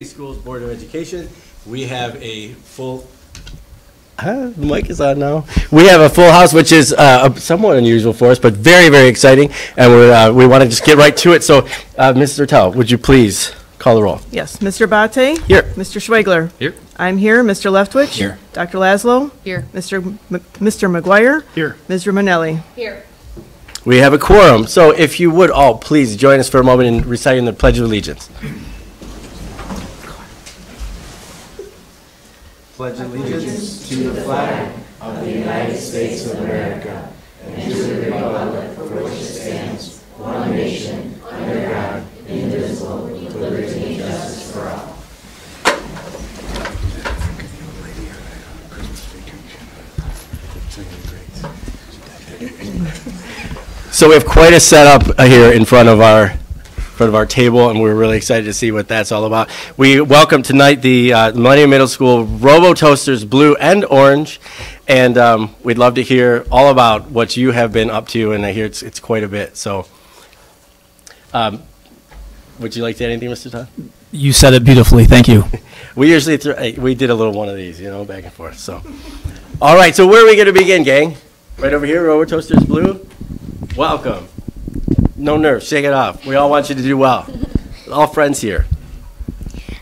Schools Board of Education. We have a full the mic is on now. We have a full house, which is somewhat unusual for us, but very, very exciting. And we want to just get right to it. So, Mrs. Ertel, would you please call the roll? Yes. Mr. Bate? Here. Mr. Schwegler? Here. I'm here. Mr. Leftwich? Here. Dr. Laszlo? Here. Mr. McGuire? Here. Ms. Romanelli? Here. We have a quorum. So, if you would all please join us for a moment in reciting the Pledge of Allegiance. Pledge allegiance to the flag of the United States of America and to the republic for which it stands, one nation, under God, indivisible, with liberty and justice for all. So we have quite a setup here in front of our table, and we're really excited to see what that's all about. We welcome tonight the Millennium Middle School Robo Toasters Blue and Orange, and we'd love to hear all about what you have been up to, and I hear it's quite a bit. So, would you like to add anything, Mr. Todd? You said it beautifully. Thank you. We usually we did a little one of these, back and forth. So, all right. So where are we going to begin, gang? Right over here, Robo Toasters Blue. Welcome. No nerves, shake it off. We all want you to do well. All friends here.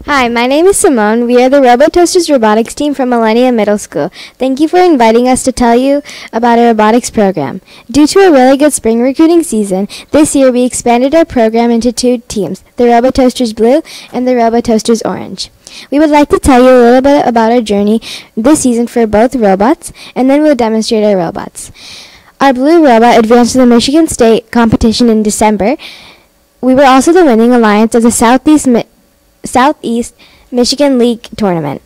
Hi, my name is Simone. We are the RoboToasters robotics team from Millennium Middle School. Thank you for inviting us to tell you about our robotics program. Due to a really good spring recruiting season, this year we expanded our program into two teams, the RoboToasters Blue and the RoboToasters Orange. We would like to tell you a little bit about our journey this season for both robots, and then we'll demonstrate our robots. Our blue robot advanced to the Michigan State competition in December. We were also the winning alliance of the Southeast Michigan League tournament.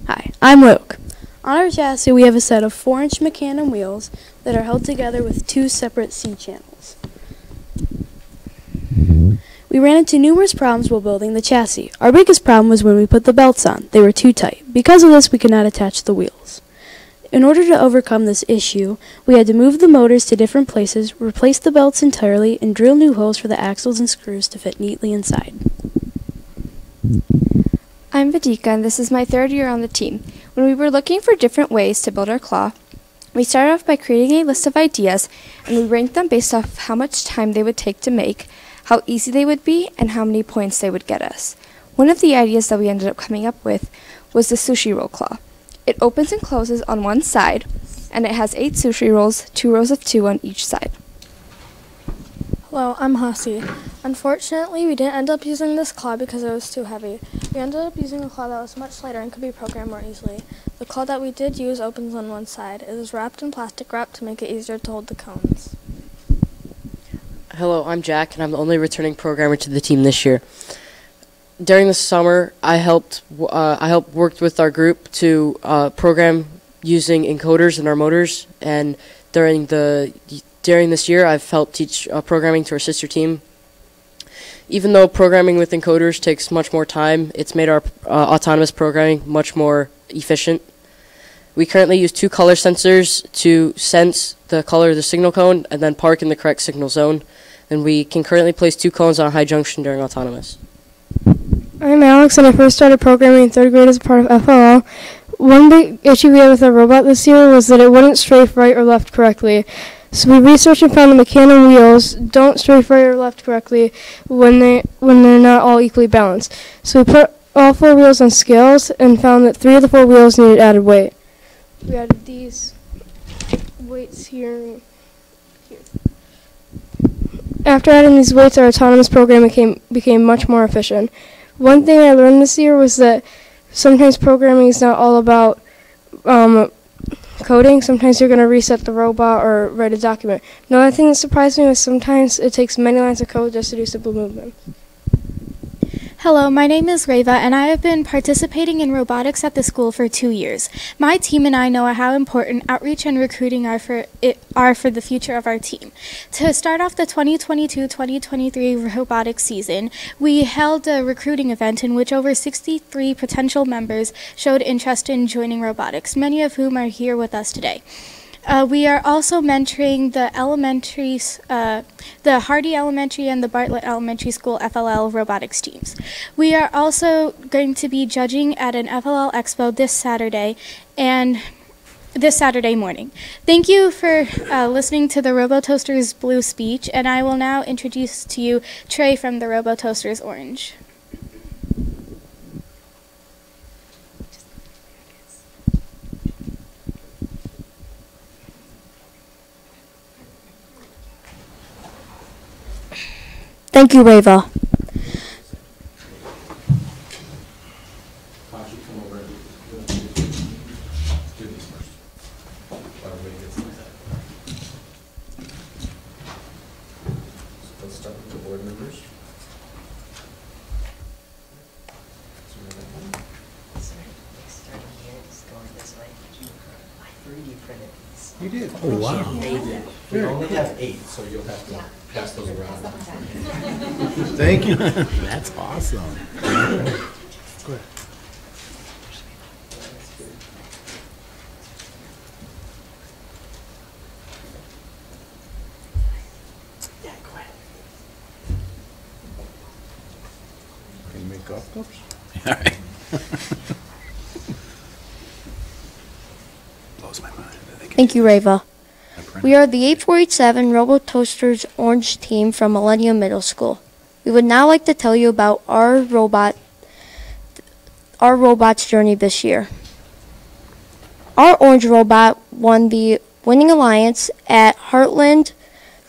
Hi, I'm Luke. On our chassis, we have a set of 4-inch Mecanum wheels that are held together with two separate C-channels. We ran into numerous problems while building the chassis. Our biggest problem was when we put the belts on. They were too tight. Because of this, we could not attach the wheels. In order to overcome this issue, we had to move the motors to different places, replace the belts entirely, and drill new holes for the axles and screws to fit neatly inside. I'm Vidika, and this is my third year on the team. When we were looking for different ways to build our claw, we started off by creating a list of ideas, and we ranked them based off how much time they would take to make, how easy they would be, and how many points they would get us. One of the ideas that we ended up coming up with was the sushi roll claw. It opens and closes on one side, and it has 8 sushi rolls, 2 rows of 2 on each side. Hello, I'm Hasi. Unfortunately, we didn't end up using this claw because it was too heavy. We ended up using a claw that was much lighter and could be programmed more easily. The claw that we did use opens on one side. It is wrapped in plastic wrap to make it easier to hold the cones. Hello, I'm Jack, and I'm the only returning programmer to the team this year. During the summer, I helped worked with our group to program using encoders in our motors, and during this year, I've helped teach programming to our sister team. Even though programming with encoders takes much more time, it's made our autonomous programming much more efficient. We currently use 2 color sensors to sense the color of the signal cone and then park in the correct signal zone. And we can currently place 2 cones on a high junction during autonomous. I'm Alex, and I first started programming in 3rd grade as a part of FLL. One big issue we had with our robot this year was that it wouldn't strafe right or left correctly. So we researched and found the Mecanum wheels don't strafe right or left correctly when they're not all equally balanced. So we put all 4 wheels on scales and found that 3 of the 4 wheels needed added weight. We added these weights here and here. After adding these weights, our autonomous program became much more efficient. One thing I learned this year was that sometimes programming is not all about coding. Sometimes you're going to reset the robot or write a document. Another thing that surprised me was sometimes it takes many lines of code just to do simple movements. Hello, my name is Reva, and I have been participating in robotics at the school for 2 years. My team and I know how important outreach and recruiting are for the future of our team. To start off the 2022-2023 robotics season, we held a recruiting event in which over 63 potential members showed interest in joining robotics, many of whom are here with us today. We are also mentoring the the Hardy Elementary and the Bartlett Elementary School FLL robotics teams. We are also going to be judging at an FLL Expo this Saturday morning. Thank you for listening to the RoboToasters Blue speech, and I will now introduce to you Trey from the RoboToasters Orange. Thank you, Reva. Let's start with the board members. You did. Oh, wow. We only have 8, so you'll have to pass those around. Thank you. That's awesome. Go ahead. Yeah, go ahead. Can you make golf cups? All right. Blows my mind. Thank you, Reva. We are the 8487 RoboToasters Orange team from Millennium Middle School. We would now like to tell you about our robot's journey this year. Our orange robot won the winning alliance at Heartland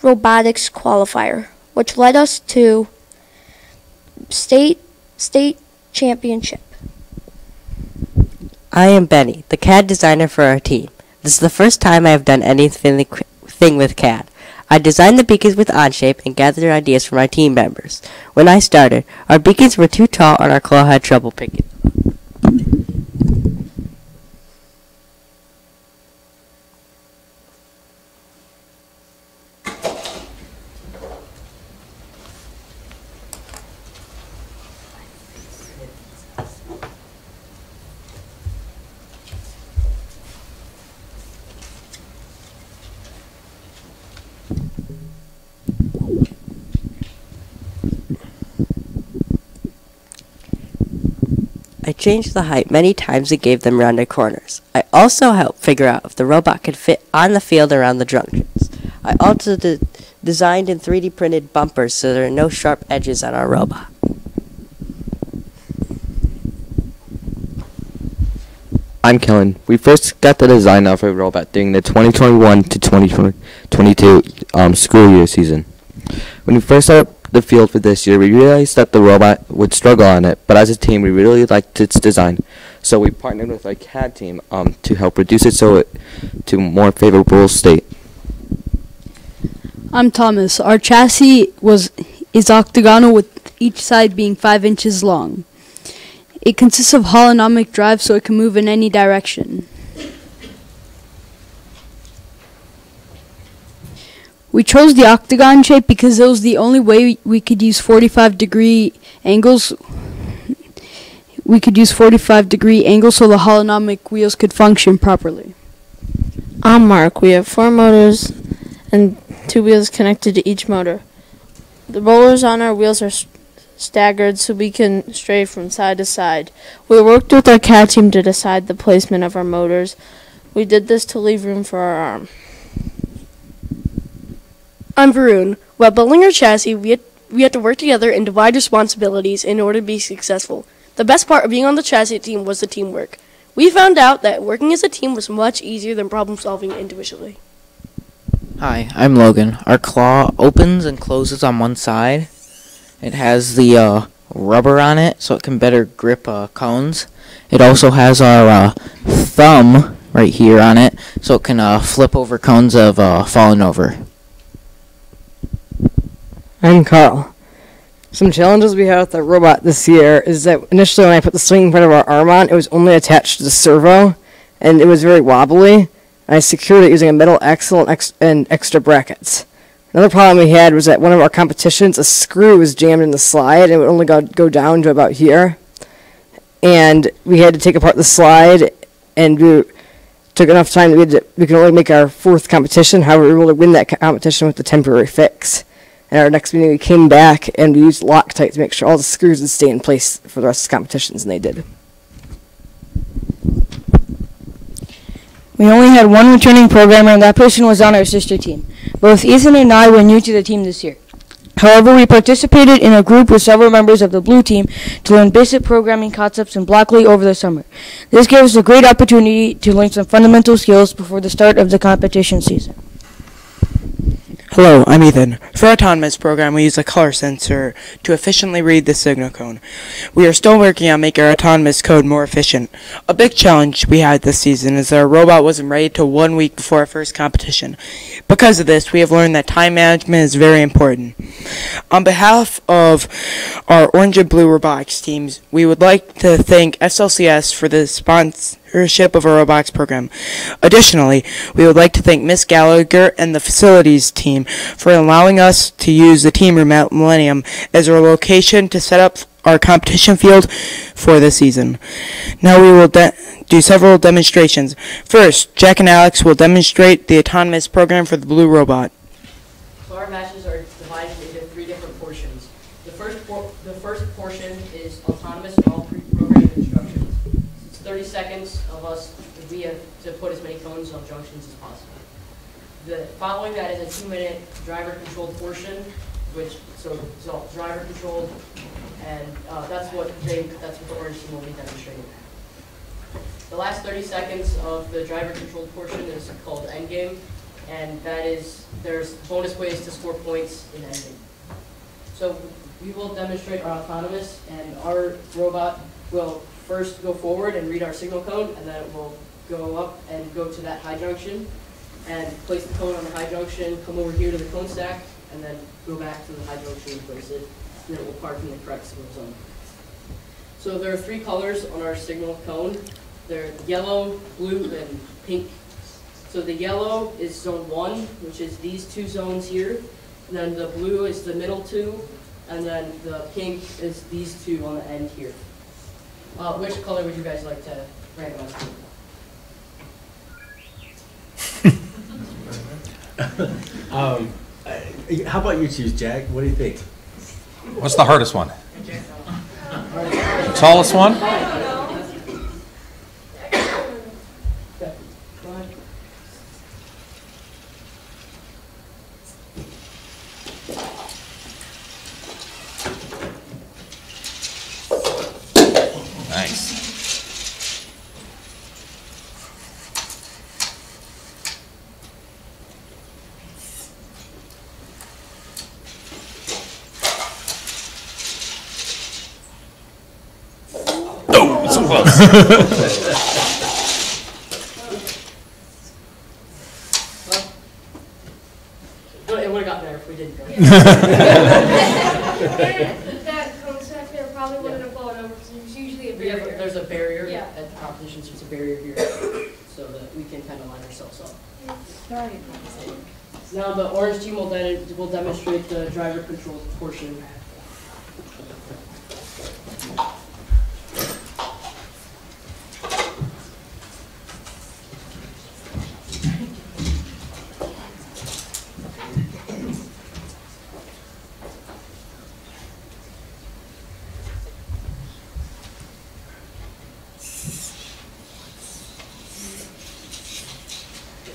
Robotics Qualifier, which led us to state championship. I am Benny, the CAD designer for our team. This is the first time I have done anything with CAD. I designed the beacons with Onshape and gathered ideas from our team members. When I started, our beacons were too tall and our claw had trouble picking them up. I changed the height many times and gave them rounded corners. I also helped figure out if the robot could fit on the field around the junctions. I also designed and 3D printed bumpers so there are no sharp edges on our robot. I'm Kellen. We first got the design of a robot during the 2021 to 2022 school year season. When we first set up the field for this year, we realized that the robot would struggle on it, but as a team, we really liked its design. So we partnered with our CAD team to help reduce it to a more favorable state. I'm Thomas. Our chassis is octagonal with each side being 5 inches long. It consists of holonomic drive so it can move in any direction. We chose the octagon shape because it was the only way we could use 45-degree angles. We could use 45-degree angles so the holonomic wheels could function properly. I'm Mark. We have 4 motors and 2 wheels connected to each motor. The rollers on our wheels are staggered so we can stray from side to side. We worked with our CAD team to decide the placement of our motors. We did this to leave room for our arm. I'm Varun. While building our chassis, we had to work together and divide responsibilities in order to be successful. The best part of being on the chassis team was the teamwork. We found out that working as a team was much easier than problem solving individually. Hi, I'm Logan. Our claw opens and closes on one side. It has the rubber on it so it can better grip cones. It also has our thumb right here on it so it can flip over cones of falling over. I'm Carl. Some challenges we had with the robot this year is that initially when I put the swinging part of our arm on, it was only attached to the servo, and it was very wobbly. I secured it using a metal axle and extra brackets. Another problem we had was that one of our competitions, a screw was jammed in the slide, and it would only go down to about here. And we had to take apart the slide and do took enough time that we could only make our 4th competition. However, we were able to win that competition with the temporary fix. And our next meeting, we came back and we used Loctite to make sure all the screws would stay in place for the rest of the competitions, and they did. We only had one returning programmer, and that person was on our sister team. Both Ethan and I were new to the team this year. However, we participated in a group with several members of the blue team to learn basic programming concepts in Blockly over the summer. This gave us a great opportunity to learn some fundamental skills before the start of the competition season. Hello, I'm Ethan. For our autonomous program, we use a color sensor to efficiently read the signal cone. We are still working on making our autonomous code more efficient. A big challenge we had this season is that our robot wasn't ready till 1 week before our first competition. Because of this, we have learned that time management is very important. On behalf of our orange and blue robotics teams, we would like to thank SLCS for the sponsorship of our robotics program. Additionally, we would like to thank Miss Gallagher and the facilities team for allowing us to use the team room at Millennium as our location to set up our competition field for the season. Now we will do several demonstrations. First, Jack and Alex will demonstrate the autonomous program for the blue robot. So our matches are divided into 3 different portions. The first portion is autonomous and all pre-programmed instructions. It's 30 seconds of us, we have to put as many cones on junctions as possible. Following that is a 2-minute driver-controlled portion, which so driver controlled, and that's what the orange team will be demonstrating. The last 30 seconds of the driver-controlled portion is called endgame, and that is there's bonus ways to score points in endgame. So we will demonstrate our autonomous, and our robot will first go forward and read our signal cone, and then it will go up and go to that high junction and place the cone on the high junction, come over here to the cone stack, and then go back to the high junction and place it, and it will park in the correct signal zone. So there are 3 colors on our signal cone. They're yellow, blue, and pink. So the yellow is zone 1, which is these 2 zones here. And then the blue is the middle 2, and then the pink is these 2 on the end here. Which color would you guys like to randomize to? How about you choose, Jack? What do you think? What's the hardest one? The tallest one? Nice. Oh, so close. Well, it would have gotten there if we didn't go. That cone stack there probably wouldn't have blown over because there's usually a barrier. There's a barrier Yeah. at the competitions. There's a barrier here, so that we can kind of line ourselves up. Now the orange team will demonstrate the driver controlled portion.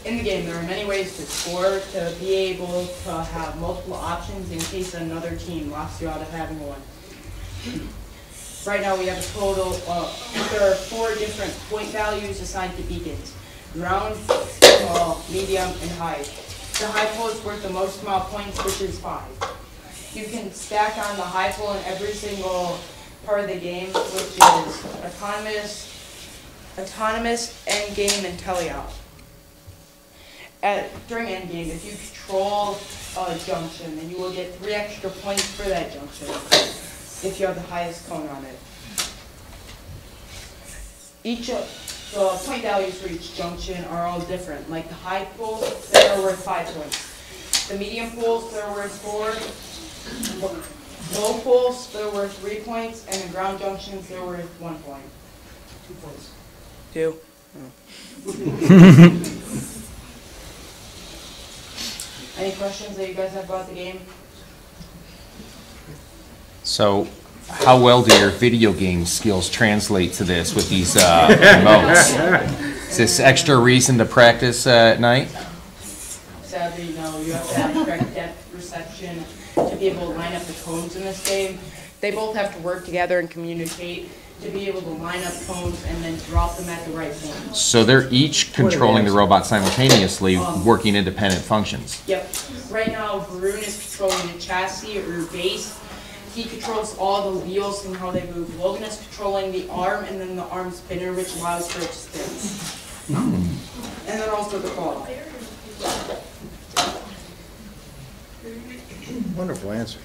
In the game, there are many ways to score to be able to have multiple options in case another team locks you out of having one. Right now we have a total there are 4 different point values assigned to beacons: ground, small, medium, and high. The high pole is worth the most amount of points, which is 5. You can stack on the high pole in every single part of the game, which is autonomous, endgame, and teleop. During endgame, if you control a junction, then you will get 3 extra points for that junction if you have the highest cone on it. The point values for each junction are all different. Like the high poles, they're worth 5 points. The medium poles, they're worth 4. Low poles, they're worth 3 points. And the ground junctions, they're worth 1 point. 2 points. 2. Any questions that you guys have about the game? So, how well do your video game skills translate to this with these remotes? Is this extra reason to practice at night? Sadly, no. You have to have correct depth perception to be able to line up the cones in this game. They both have to work together and communicate to be able to line up cones and then drop them at the right point. So they're each controlling the robot simultaneously, working independent functions. Yep. Right now, Varun is controlling the chassis or base. He controls all the wheels and how they move. Logan is controlling the arm and then the arm spinner, which allows for it to spin. And then also the claw. Wonderful answer.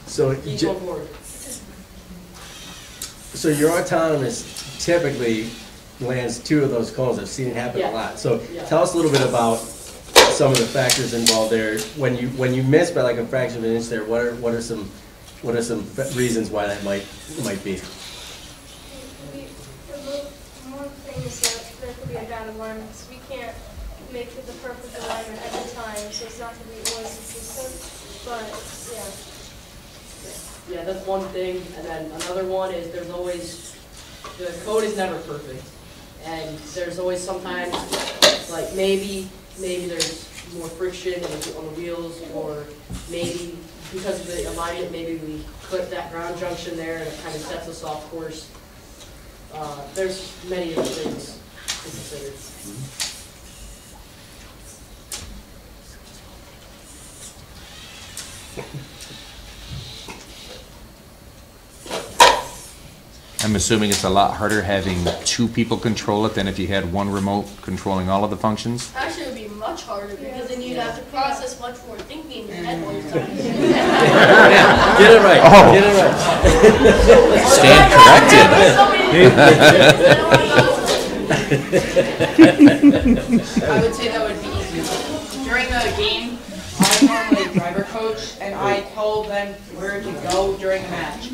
So, He's on board. so your autonomous typically lands 2 of those cones. I've seen it happen a lot. So tell us a little bit about some of the factors involved there. When you miss by like a fraction of an inch there, what are some reasons why that might be? One thing is that there could be a bad alignment, so we can't make it the perfect alignment every time, so it's not going to be always consistent, but yeah. Yeah, that's one thing. And then another one is there's always, the code is never perfect. And there's always sometimes, like maybe there's more friction on the wheels, or maybe because of the alignment, maybe we clip that ground junction there and it kind of sets us off course. There's many other things to consider. I'm assuming it's a lot harder having 2 people control it than if you had one remote controlling all of the functions? Actually, it would be much harder because then you'd have to process much more thinking in your head while you're talking. Get it right. Oh. Get it right. Stand corrected. I would say that would be easier. During the game, I'm normally a driver coach, and I tell them where to go during the match.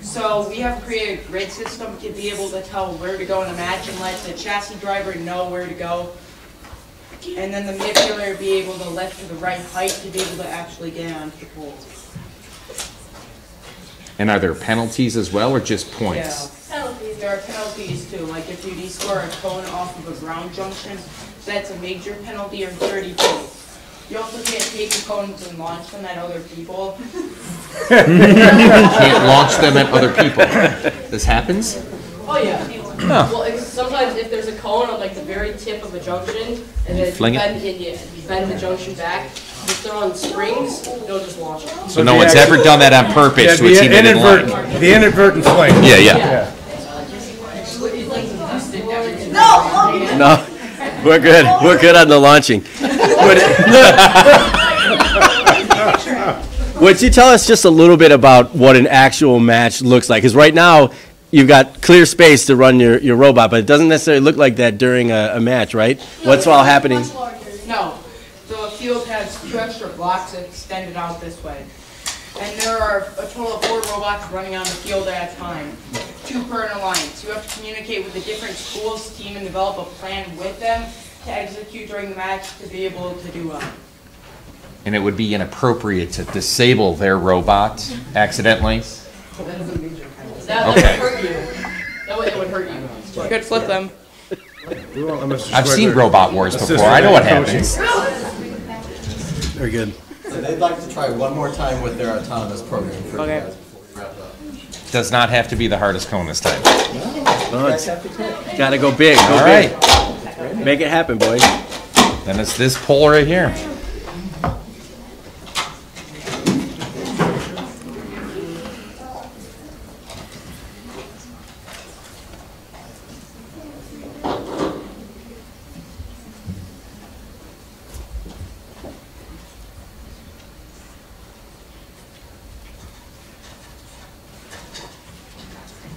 So we have created a grid system to be able to tell where to go in a match and let the chassis driver know where to go. And then the manipulator be able to lift to the right height to be able to actually get onto the pole. And are there penalties as well, or just points? Yeah. Penalties. There are penalties too. Like if you descore a cone off of a ground junction, that's a major penalty, or 30 points. You also can't take the cones and launch them at other people. Can't launch them at other people. This happens? Oh yeah. Huh. Well, sometimes if there's a cone on like the very tip of a junction, and then fling you bend the junction back, if they're on springs, they'll just launch it. So no one's ever done that on purpose to a team that didn't like. The inadvertent fling. Yeah. No, we're good. We're good on the launching. Would you tell us just a little bit about what an actual match looks like? Because right now, you've got clear space to run your robot, but it doesn't necessarily look like that during a match, right? What's all happening? No. The field has 2 extra blocks extended out this way. And there are a total of 4 robots running on the field at a time, 2 per an alliance. You have to communicate with the different schools team and develop a plan with them to execute during the match to be able to do well. And it would be inappropriate to disable their robot accidentally? That would hurt you. It would hurt you. You could flip them. I've seen Robot Wars before. I know what happens. Very good. So they'd like to try one more time with their autonomous program for you guys before we wrap up. Does not have to be the hardest cone this time. Got to go big. Go All big. right. Make it happen, boys. Then it's this pole right here.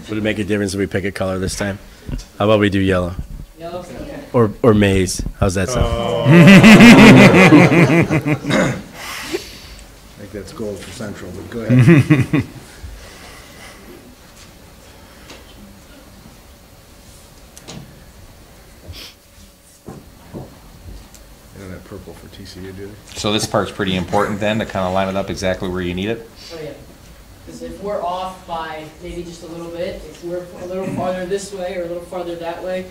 Would it make a difference if we pick a color this time? How about we do yellow? Yellow? Okay. Or maize. How's that sound? I think that's gold for Central, but go ahead. purple for TCU, do they? So this part's pretty important then, to kind of line it up exactly where you need it? Oh yeah, because if we're off by maybe just a little bit, if we're a little farther this way or a little farther that way,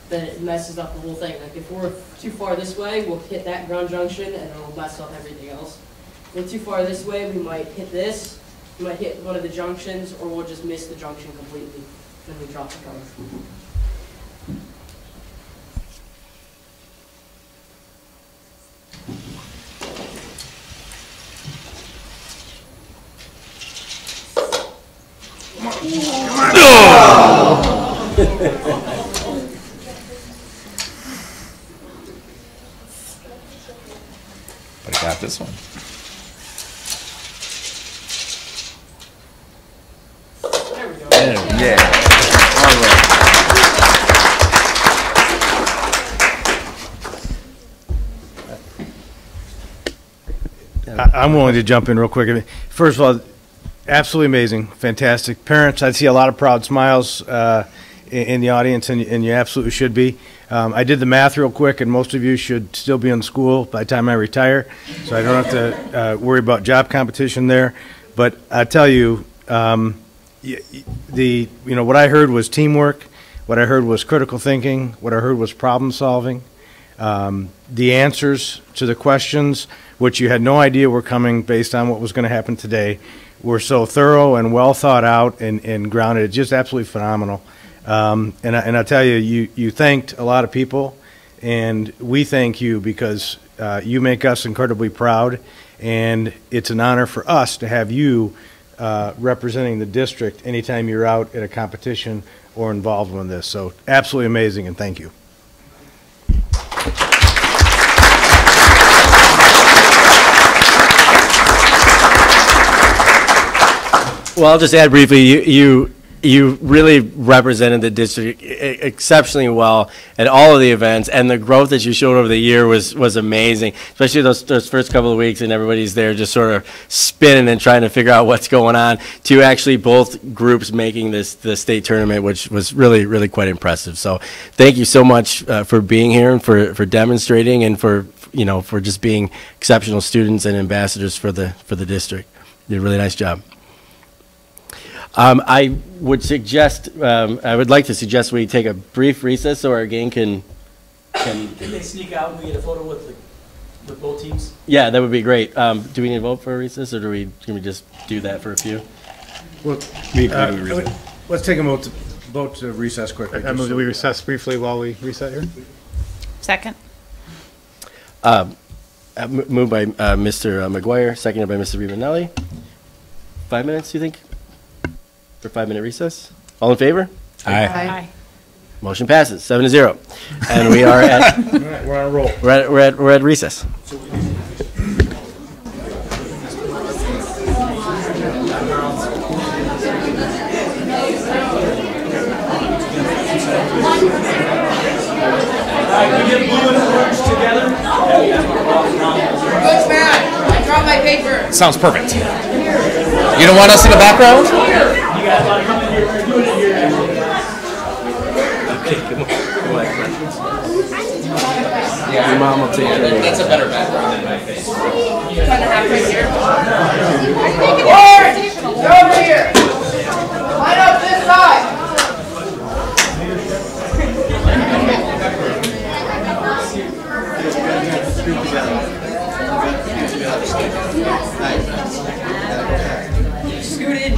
then it messes up the whole thing. Like if we're too far this way, we'll hit that ground junction and it'll mess up everything else. If we're too far this way, we might hit this, we might hit one of the junctions, or we'll just miss the junction completely when we drop the color. But I got this one. There we go. Yeah. All right. I'm willing to jump in real quick. First of all, absolutely amazing, fantastic. Parents, I see a lot of proud smiles in the audience, and you absolutely should be. I did the math real quick, and most of you should still be in school by the time I retire, so I don't have to worry about job competition there. But I tell you, what I heard was teamwork, what I heard was critical thinking, what I heard was problem solving. The answers to the questions, which you had no idea were coming based on what was going to happen today, were so thorough and well thought out and grounded. It's just absolutely phenomenal. And I tell you, you thanked a lot of people, and we thank you because you make us incredibly proud, and it's an honor for us to have you representing the district anytime you're out at a competition or involved in this. So absolutely amazing, and thank you. Well, I'll just add briefly, you really represented the district exceptionally well at all of the events, and the growth that you showed over the year was amazing, especially those first couple of weeks, and everybody's there just sort of spinning and trying to figure out what's going on, to actually both groups making the state tournament, which was really, really quite impressive. So thank you so much for being here and for demonstrating, and for just being exceptional students and ambassadors for the district. You did a really nice job. I would like to suggest we take a brief recess so our game can they sneak out and we get a photo with both teams? Yeah, that would be great. Do we need to vote for a recess, or can we just do that for a few? Well, let's take a vote to recess quickly. I move that we recess briefly while we reset here. Second. Moved by Mr. McGuire, seconded by Mr. Rivanelli. 5 minutes, you think? For 5-minute recess? All in favor? Aye. Aye. Motion passes 7-0, and we are at. All right, we're on a roll. We're at recess. Coach Matt, I dropped my paper. Sounds perfect. You don't want us in the background? Okay, come on. Yeah, your mom will take care of it. That's a better background than my face. You're trying to have right here. Orange! Get over here! Line up this side! Scooted.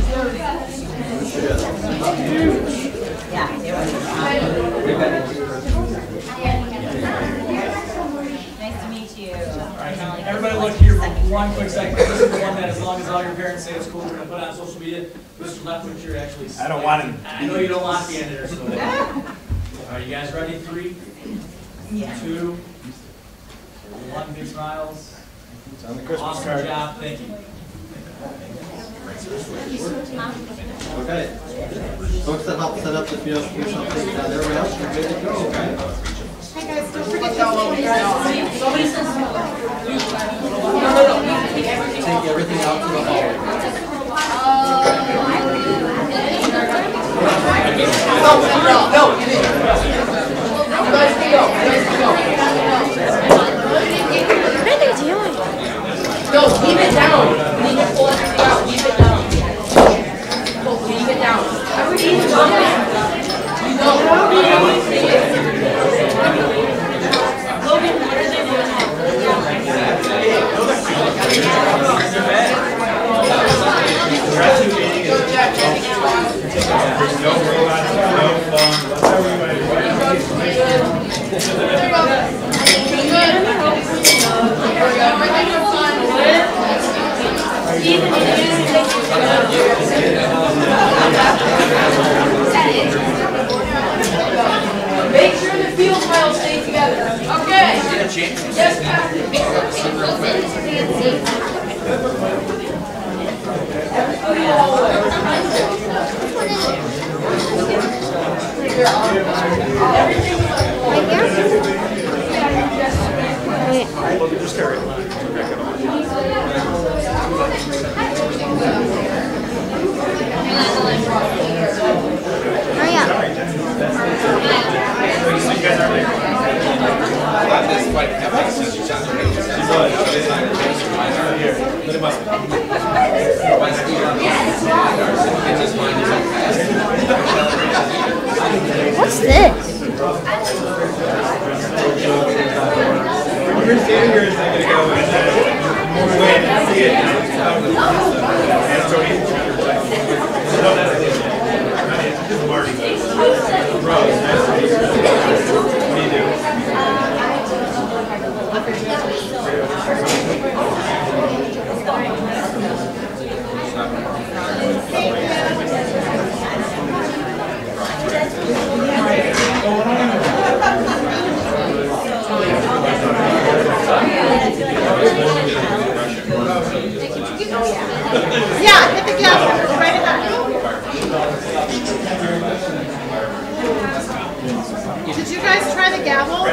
Nice to meet you. Everybody look here for one quick second. This is the one that, as long as all your parents say it's cool, we're going to put on social media. Mr. Leftwich, you're actually. I don't want him. I know you don't want the editor. So. Are you guys ready? 3, 2, 1. Big smiles. It's on the Christmas awesome card. job. Thank you. Okay. Folks that help set up the field, do something. There we are. We're good to go, okay? Hey guys, don't forget to Take everything out to the hallway. No, you didn't. You guys can go. Leave it down. You need to pull everything out. Leave it down. Leave it down. Everything's down. You don't. Logan, what are they Make sure the field tiles stay together. Okay. Yes, Captain. What's this? You're standing here a second ago and more way to see it. And so he's Marty. Bro, nice to meet you. What do you do? Yeah, hit the gavel. Right in that. Did you guys try the gavel?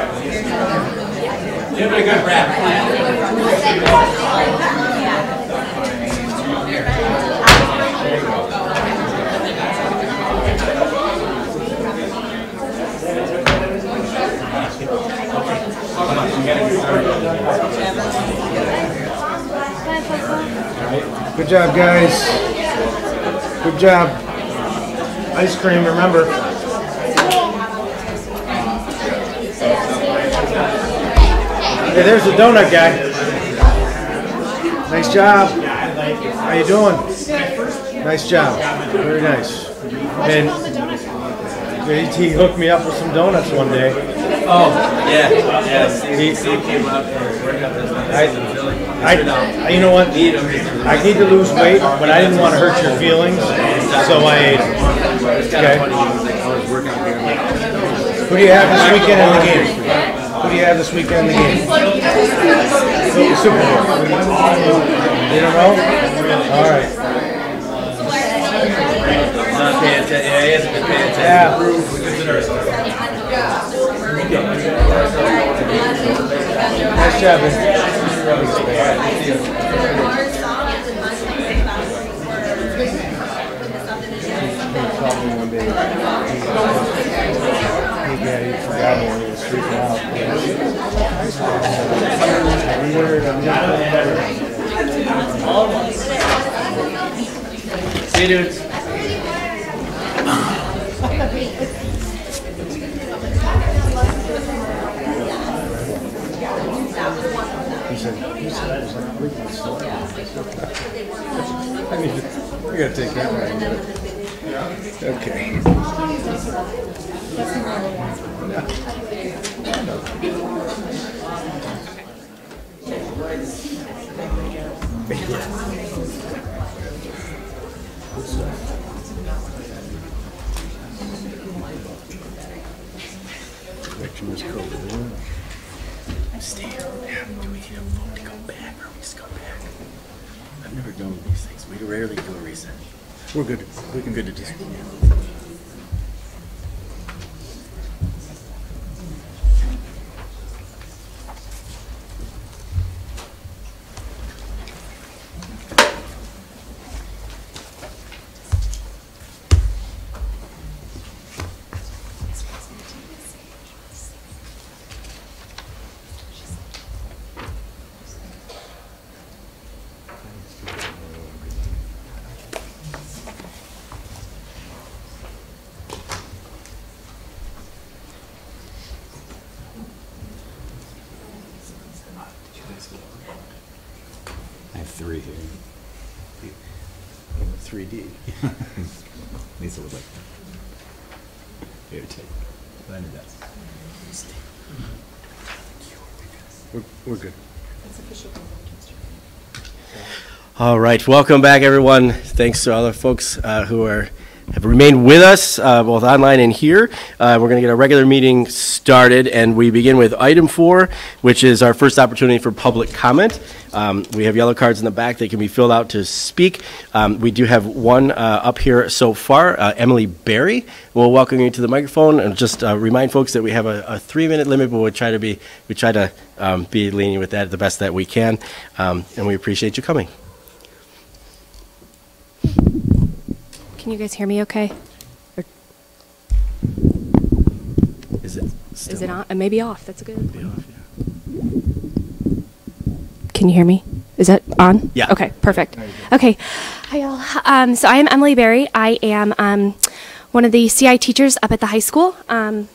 You have a good rap. Good job, guys. Good job. Ice cream, remember. Hey, there's the donut guy. Nice job. How you doing? Nice job. Very nice. And he hooked me up with some donuts one day. Oh, yeah. Steve came up and worked up you know what? I need to lose weight, but I didn't want to hurt your feelings, so I ate them. Okay. Who do you have this weekend in the game? Who do you have this weekend in the game? Super Bowl. You don't know? All right. Not paying attention. Yeah, he hasn't been paying attention. Yeah. Nice job, man. He forgot me when he was freaking out. See you, dudes. He said I was like freaking slow. I mean, we gotta take that right. Okay. Good stuff. Direction is cold. Steve, do we need a vote to go back or we just go back? I've never done these things. We rarely do a reset. We're good. We can good to just. 3 here. 3D. Lisa would like that. Here, take. Find your desk. We're good. All right, welcome back, everyone. Thanks to all the folks who have remained with us, both online and here. We're going to get our regular meeting started, and we begin with item 4, which is our first opportunity for public comment. We have yellow cards in the back that can be filled out to speak. We do have one up here so far, Emily Berry. We'll welcome you to the microphone and just remind folks that we have a 3-minute limit, but we try to be lenient with that the best that we can, and we appreciate you coming. Can you guys hear me okay? Or is it on? It may be off. That's a good. Can you hear me? Is that on? Yeah. Okay, perfect. Okay. Hi, y'all. So I am Emily Berry. I am one of the CI teachers up at the high school. And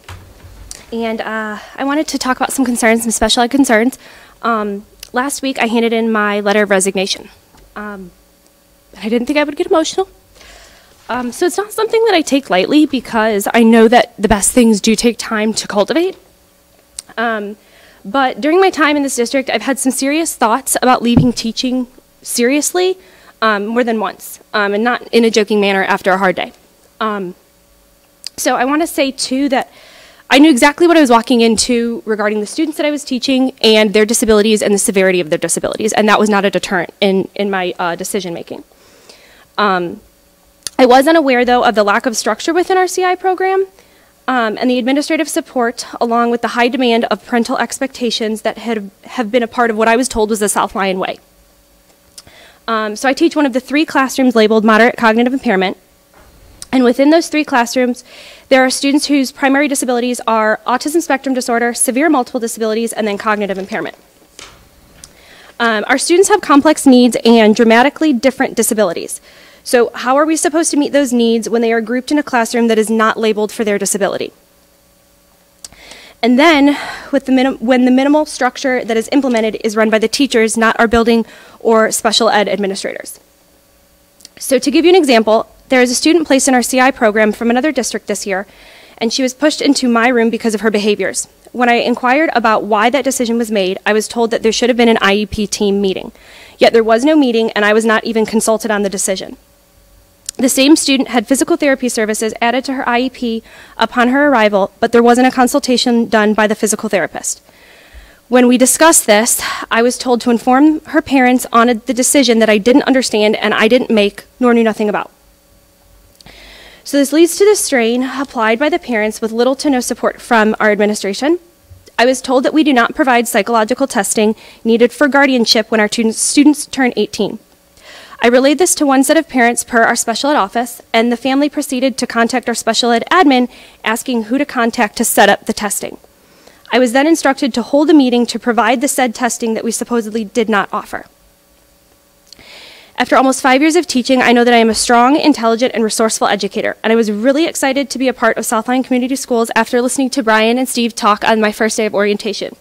I wanted to talk about some special ed concerns. Last week, I handed in my letter of resignation. I didn't think I would get emotional. So it's not something that I take lightly because I know that the best things do take time to cultivate. But during my time in this district, I've had some serious thoughts about leaving teaching seriously more than once, and not in a joking manner after a hard day. So I want to say, too, that I knew exactly what I was walking into regarding the students that I was teaching and their disabilities and the severity of their disabilities, and that was not a deterrent in my decision-making. I was unaware, though, of the lack of structure within our CI program and the administrative support, along with the high demand of parental expectations that have been a part of what I was told was the South Lyon Way. So I teach one of the 3 classrooms labeled moderate cognitive impairment. And within those 3 classrooms, there are students whose primary disabilities are autism spectrum disorder, severe multiple disabilities, and then cognitive impairment. Our students have complex needs and dramatically different disabilities. So how are we supposed to meet those needs when they are grouped in a classroom that is not labeled for their disability? And then, when the minimal structure that is implemented is run by the teachers, not our building or special ed administrators. So to give you an example, there is a student placed in our CI program from another district this year, and she was pushed into my room because of her behaviors. When I inquired about why that decision was made, I was told that there should have been an IEP team meeting. Yet there was no meeting, and I was not even consulted on the decision. The same student had physical therapy services added to her IEP upon her arrival, but there wasn't a consultation done by the physical therapist. When we discussed this, I was told to inform her parents on the decision that I didn't understand and I didn't make, nor knew nothing about. So this leads to the strain applied by the parents with little to no support from our administration. I was told that we do not provide psychological testing needed for guardianship when our students turn 18. I relayed this to one set of parents per our special ed office, and the family proceeded to contact our special ed admin asking who to contact to set up the testing. I was then instructed to hold a meeting to provide the said testing that we supposedly did not offer. After almost 5 years of teaching, I know that I am a strong, intelligent, and resourceful educator, and I was really excited to be a part of South Lyon Community Schools after listening to Brian and Steve talk on my first day of orientation.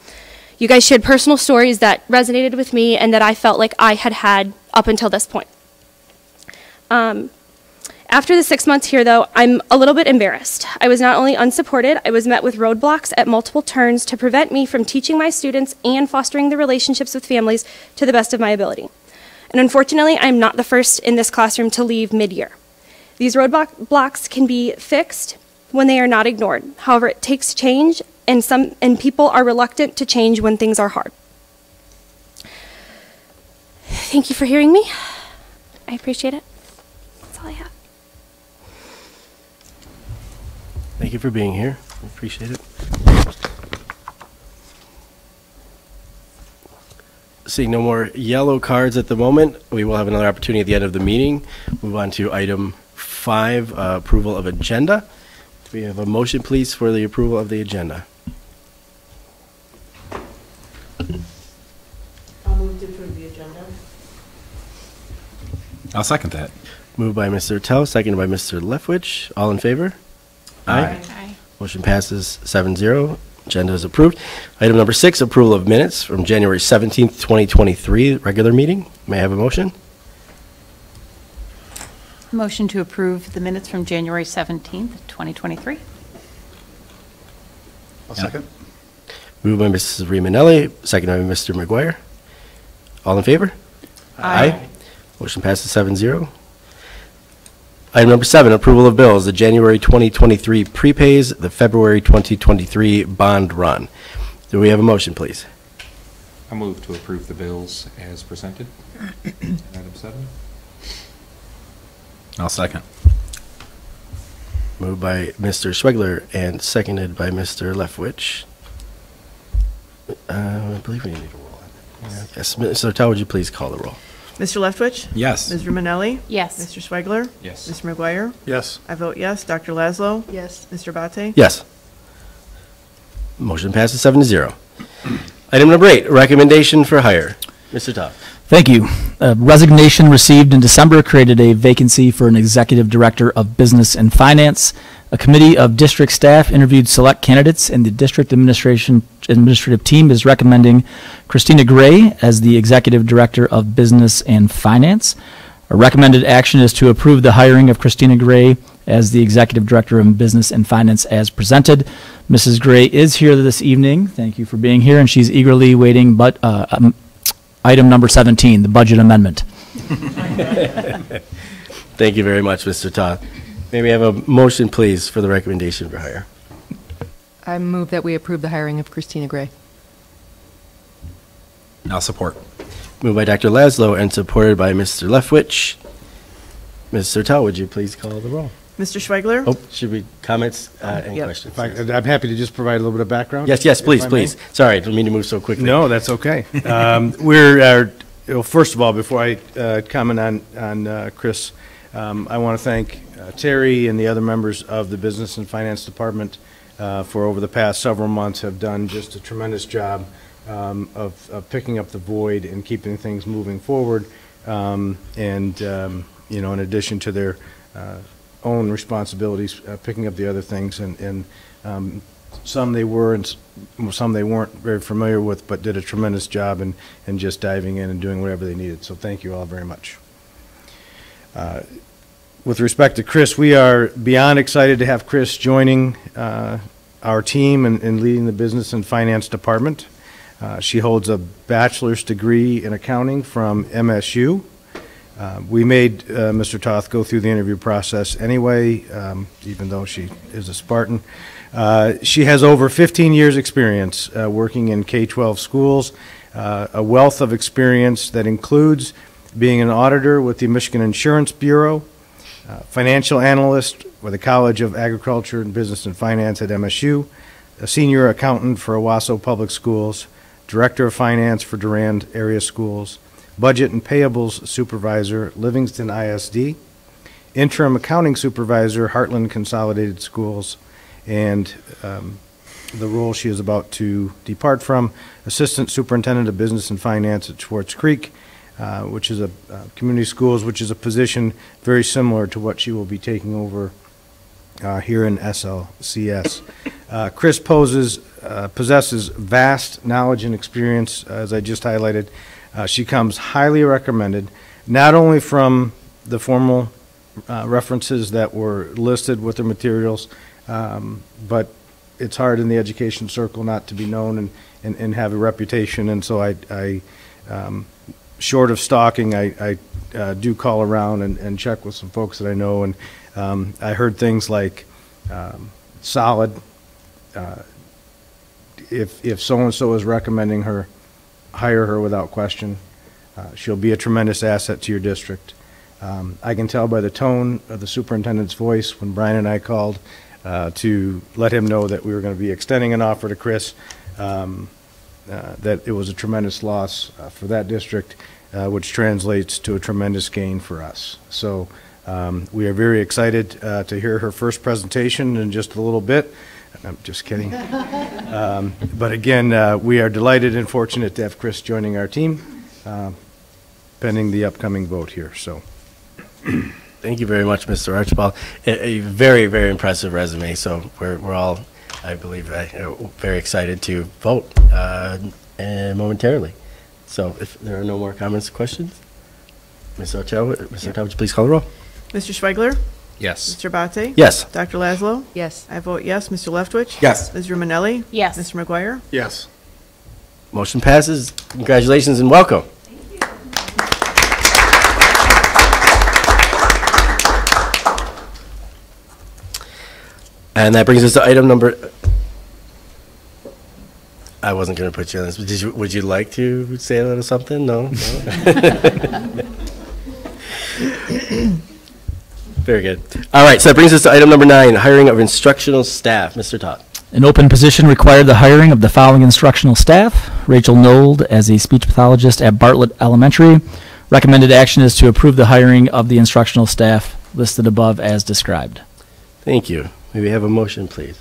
You guys shared personal stories that resonated with me and that I felt like I had up until this point. After the 6 months here, though, I'm a little bit embarrassed. I was not only unsupported, I was met with roadblocks at multiple turns to prevent me from teaching my students and fostering the relationships with families to the best of my ability. And unfortunately, I'm not the first in this classroom to leave mid-year. These roadblocks can be fixed when they are not ignored. However, it takes change, and people are reluctant to change when things are hard. Thank you for hearing me. I appreciate it. That's all I have. Thank you for being here. I appreciate it. Seeing no more yellow cards at the moment, we will have another opportunity at the end of the meeting. Move on to item 5, approval of agenda. Do we have a motion, please, for the approval of the agenda? I'll move to approve the agenda. I'll second that. Moved by Mr. Tell, seconded by Mr. Leftwich. All in favor? Aye. Motion passes 7-0. Agenda is approved. Item number 6, approval of minutes from January 17th, 2023, regular meeting. May I have a motion? Motion to approve the minutes from January 17th, 2023. I'll second. Moved by Mrs. Rimanelli, seconded by Mr. McGuire. All in favor? Aye. Motion passes 7-0. Item number 7, approval of bills, the January 2023 prepays, the February 2023 bond run. Do we have a motion, please? I move to approve the bills as presented. Item 7. I'll second. Moved by Mr. Schwegler and seconded by Mr. Leftwich. I believe we need a roll. Yes, Mr. Tao, would you please call the roll? Mr. Leftwich? Yes. Ms. Romanelli? Yes. Mr. Schwegler? Yes. Mr. McGuire? Yes. I vote yes. Dr. Laszlo? Yes. Mr. Bate? Yes. Motion passes 7-0. Item number 8, recommendation for hire. Mr. Tao. Thank you. A resignation received in December created a vacancy for an executive director of business and finance. A committee of district staff interviewed select candidates, and the district administrative team is recommending Christina Gray as the executive director of business and finance. A recommended action is to approve the hiring of Christina Gray as the executive director of business and finance as presented. Mrs. Gray is here this evening. Thank you for being here, and she's eagerly waiting. But item number 17, the budget amendment. Thank you very much, Mr. Todd. May we have a motion, please, for the recommendation for hire? I move that we approve the hiring of Christina Gray. I'll support. Moved by Dr. Laszlo and supported by Mr. Leftwich. Mr. Tao, would you please call the roll? Mr. Schwegler? Oh, should we comments and Yep. questions? I'm happy to just provide a little bit of background. Yes, please, if I may. please. Sorry, I didn't mean to move so quickly. No, that's okay. Well, first of all, before I comment on Chris, I want to thank Terry and the other members of the Business and Finance Department for over the past several months have done just a tremendous job of picking up the void and keeping things moving forward. You know, in addition to their own responsibilities, picking up the other things, and some they were and some they weren't very familiar with, but did a tremendous job in just diving in and doing whatever they needed. So thank you all very much. With respect to Chris, we are beyond excited to have Chris joining our team and leading the business and finance department. She holds a bachelor's degree in accounting from MSU. We made Mr. Toth go through the interview process anyway, even though she is a Spartan. She has over 15 years experience working in K-12 schools, a wealth of experience that includes being an auditor with the Michigan Insurance Bureau, financial analyst with the College of Agriculture and Business and Finance at MSU, a senior accountant for Owasso Public Schools, director of finance for Durand Area Schools, budget and payables supervisor, Livingston ISD, interim accounting supervisor, Heartland Consolidated Schools, and the role she is about to depart from, assistant superintendent of business and finance at Schwartz Creek, which is a community schools, which is a position very similar to what she will be taking over here in SLCS. Chris possesses vast knowledge and experience, as I just highlighted. She comes highly recommended, not only from the formal references that were listed with the materials, but it's hard in the education circle not to be known and have a reputation. And so I short of stalking, I do call around and check with some folks that I know. And I heard things like solid. If so-and-so is recommending her, hire her without question. She'll be a tremendous asset to your district. I can tell by the tone of the superintendent's voice when Brian and I called to let him know that we were going to be extending an offer to Chris, that it was a tremendous loss for that district, which translates to a tremendous gain for us. So we are very excited to hear her first presentation in just a little bit. I'm just kidding. But again, we are delighted and fortunate to have Chris joining our team, pending the upcoming vote here. So, thank you very much, Mr. Archibald. A very, very impressive resume. So we're all I believe very excited to vote and momentarily. So if there are no more comments or questions, Ms. Ochoa, would you please call the roll? Mr. Schweigler? Yes. Mr. Abate? Yes. Dr. Laszlo? Yes. I vote yes. Mr. Leftwich? Yes. Ms. Romanelli? Yes. Mr. McGuire? Yes. Motion passes. Congratulations and welcome. And that brings us to item number. I wasn't going to put you on this, but would you like to say a little something? No? Very good. All right, so that brings us to item number 9, hiring of instructional staff. Mr. Todd. An open position required the hiring of the following instructional staff: Rachel Nold as a speech pathologist at Bartlett Elementary. Recommended action is to approve the hiring of the instructional staff listed above as described. Thank you. May we have a motion, please?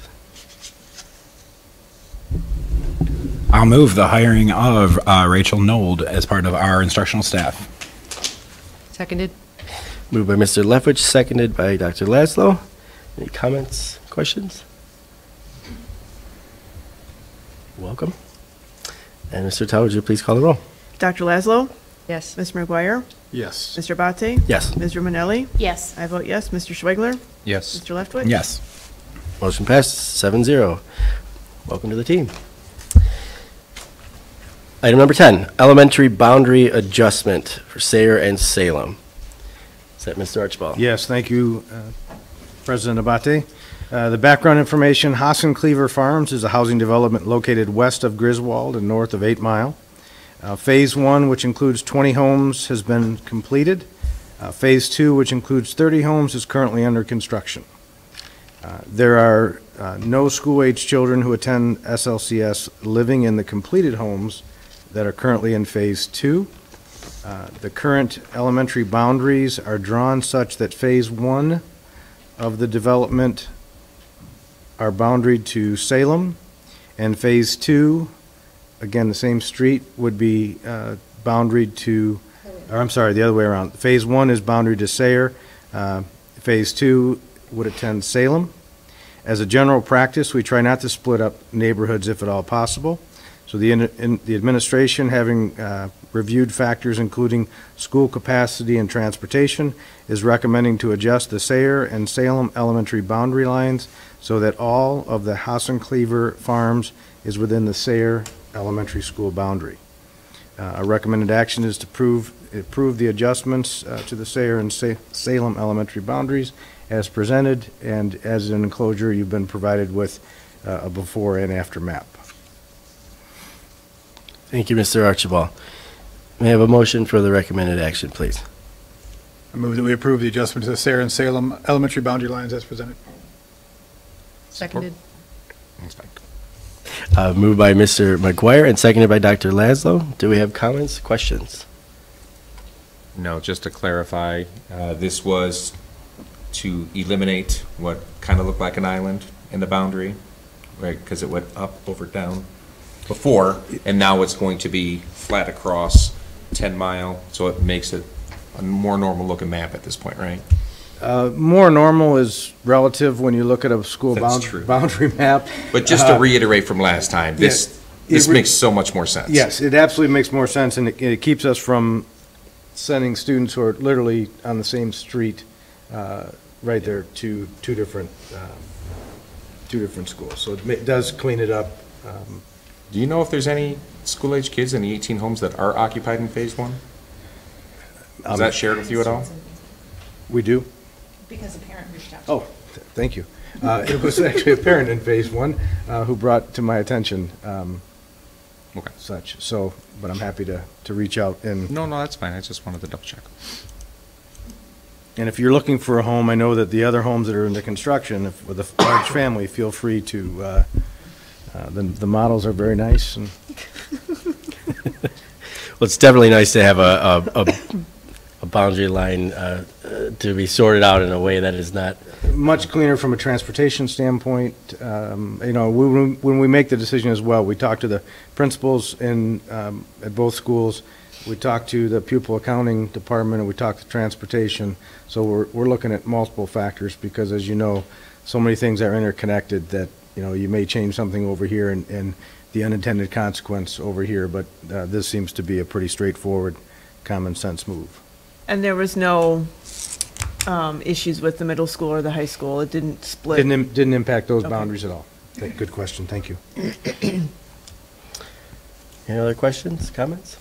I'll move the hiring of Rachel Nold as part of our instructional staff. Seconded. Moved by Mr. Leftwich, seconded by Dr. Laszlo. Any comments, questions? Welcome. And Mr. Todd, would you please call the roll? Dr. Laszlo? Yes. Mr. McGuire? Yes. Mr. Abate? Yes. Ms. Romanelli? Yes. I vote yes. Mr. Schweigler? Yes. Mr. Leftwich? Yes. Motion passes 7-0. Welcome to the team. Item number 10, elementary boundary adjustment for Sayre and Salem. Is that Mr. Archibald? Yes, thank you, President Abate. The background information: Hassan Cleaver Farms is a housing development located west of Griswold and north of 8 Mile. Phase 1, which includes 20 homes, has been completed. Phase 2, which includes 30 homes, is currently under construction. There are no school-age children who attend SLCS living in the completed homes that are currently in Phase 2. The current elementary boundaries are drawn such that Phase 1 of the development are boundaried to Salem, and Phase 2, again, the same street, would be boundaried to, or I'm sorry, the other way around. Phase 1 is boundaried to Sayre. Phase 2 would attend Salem. As a general practice, we try not to split up neighborhoods if at all possible. So the administration, having reviewed factors including school capacity and transportation, is recommending to adjust the Sayre and Salem elementary boundary lines so that all of the Hassan Cleaver Farms is within the Sayre elementary school boundary. Our recommended action is to approve the adjustments to the Sayre and Salem elementary boundaries as presented, and as an enclosure, you've been provided with a before and after map. Thank you, Mr. Archibald. May I have a motion for the recommended action, please? I move that we approve the adjustment to the Sayre and Salem elementary boundary lines as presented. Seconded. Moved by Mr. McGuire and seconded by Dr. Laszlo. Do we have comments, questions? No, just to clarify, this was to eliminate what kind of looked like an island in the boundary, right? Because it went up, over, down before, and now it's going to be flat across 10 Mile, so it makes it a more normal looking map at this point, right? More normal is relative when you look at a school boundary map. But just to reiterate from last time, this makes so much more sense. Yes, it absolutely makes more sense, and it keeps us from sending students who are literally on the same street right there to two different schools. So it does clean it up. Do you know if there's any school-age kids in the 18 homes that are occupied in Phase 1? Is that shared with you at all? We do. Because a parent reached out. Oh, thank you. It was actually a parent in Phase 1 who brought to my attention such. So, but I'm happy to reach out and. No, that's fine. I just wanted to double check. And if you're looking for a home, I know that the other homes that are in the construction, with a large family, feel free to. The models are very nice. And well, it's definitely nice to have a boundary line to be sorted out in a way that is not much cleaner from a transportation standpoint. You know, when we make the decision as well, we talk to the principals at both schools. We talk to the pupil accounting department, and we talk to transportation. So we're looking at multiple factors because, as you know, so many things are interconnected that you may change something over here and the unintended consequence over here, but this seems to be a pretty straightforward, common sense move. And there was no issues with the middle school or the high school? It didn't split? Didn't impact those Okay. boundaries at all. Good question, thank you. Any other questions, comments?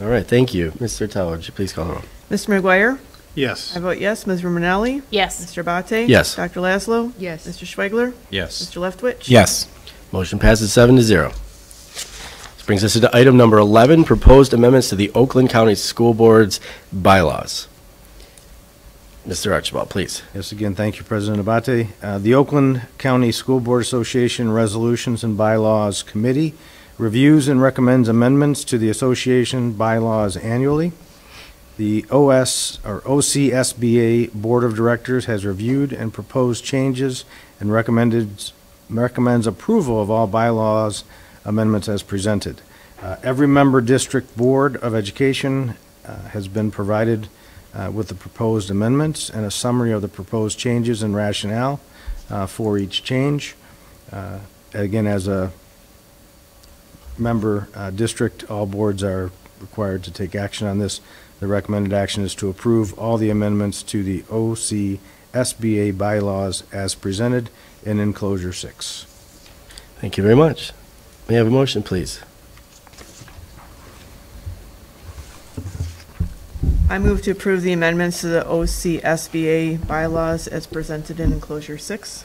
All right, thank you. Mr. Tell, would you please call the roll? Mr. McGuire? Yes. I vote yes. Ms. Romanelli? Yes. Mr. Abate? Yes. Dr. Laszlo? Yes. Mr. Schweigler? Yes. Mr. Leftwich? Yes. Motion passes 7-0. This brings us to item number 11, proposed amendments to the Oakland County School Board's bylaws. Mr. Archibald, please. Yes, again, thank you, President Abate. The Oakland County School Board Association Resolutions and Bylaws Committee reviews and recommends amendments to the association bylaws annually. The OCSBA Board of Directors has reviewed and proposed changes and recommends approval of all bylaws amendments as presented. Every member district board of education has been provided with the proposed amendments and a summary of the proposed changes and rationale for each change. Again, as a member district, all boards are required to take action on this. The recommended action is to approve all the amendments to the OCSBA bylaws as presented in enclosure 6. Thank you very much. May I have a motion, please? I move to approve the amendments to the OCSBA bylaws as presented in enclosure 6.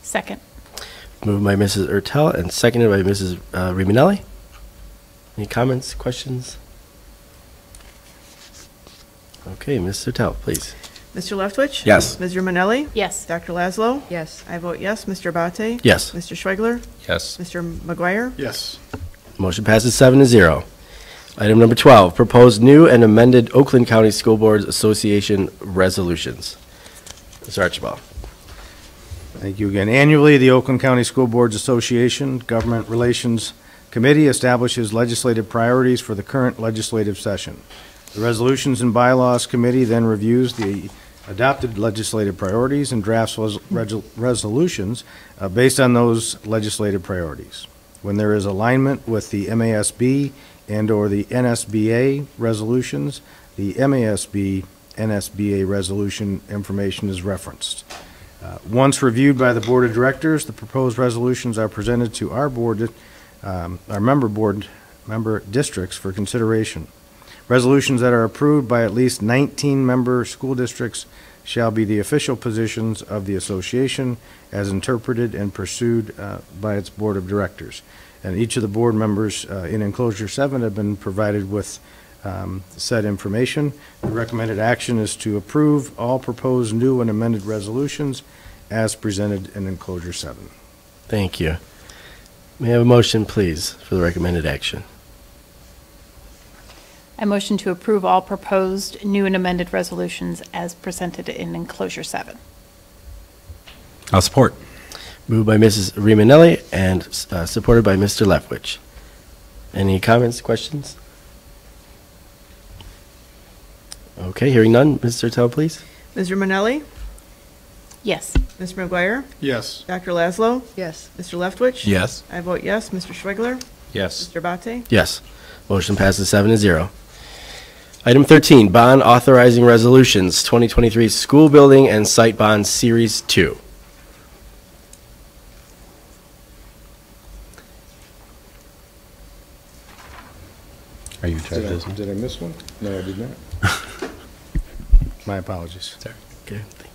Second. Moved by Mrs. Ertel and seconded by Mrs. Riminelli. Any comments, questions? Okay, Mr. Ertel, please. Mr. Leftwich? Yes. Ms. Romanelli? Yes. Dr. Laszlo? Yes. I vote yes. Mr. Abate? Yes. Mr. Schweigler? Yes. Mr. McGuire? Yes. Motion passes 7-0. Item number 12, proposed new and amended Oakland County School Boards Association resolutions. Mr. Archibald. Thank you again. Annually, the Oakland County School Boards Association Government Relations Committee establishes legislative priorities for the current legislative session. The Resolutions and Bylaws Committee then reviews the adopted legislative priorities and drafts resolutions based on those legislative priorities. When there is alignment with the MASB and/or the NSBA resolutions, the MASB-NSBA resolution information is referenced. Once reviewed by the Board of Directors, the proposed resolutions are presented to our member districts for consideration. Resolutions that are approved by at least 19 member school districts shall be the official positions of the association as interpreted and pursued by its Board of Directors. And each of the board members in enclosure 7 have been provided with said information. The recommended action is to approve all proposed new and amended resolutions as presented in enclosure 7. Thank you. May I have a motion, please, for the recommended action? I motion to approve all proposed new and amended resolutions as presented in enclosure 7. I'll support. Moved by Mrs. Riminelli and supported by Mr. Leftwich. Any comments, questions? Okay, hearing none. Mr. Tell, please. Ms. Romanelli? Yes. Mr. McGuire? Yes. Dr. Laszlo? Yes. Mr. Leftwich? Yes. I vote yes. Mr. Schweigler? Yes. Mr. Abate? Yes. Motion passes 7-0. Item 13, bond authorizing resolutions, 2023 School Building and Site Bond Series 2. Are you in charge of this one? Did I miss one? No, I did not. My apologies. Sorry. Okay, thank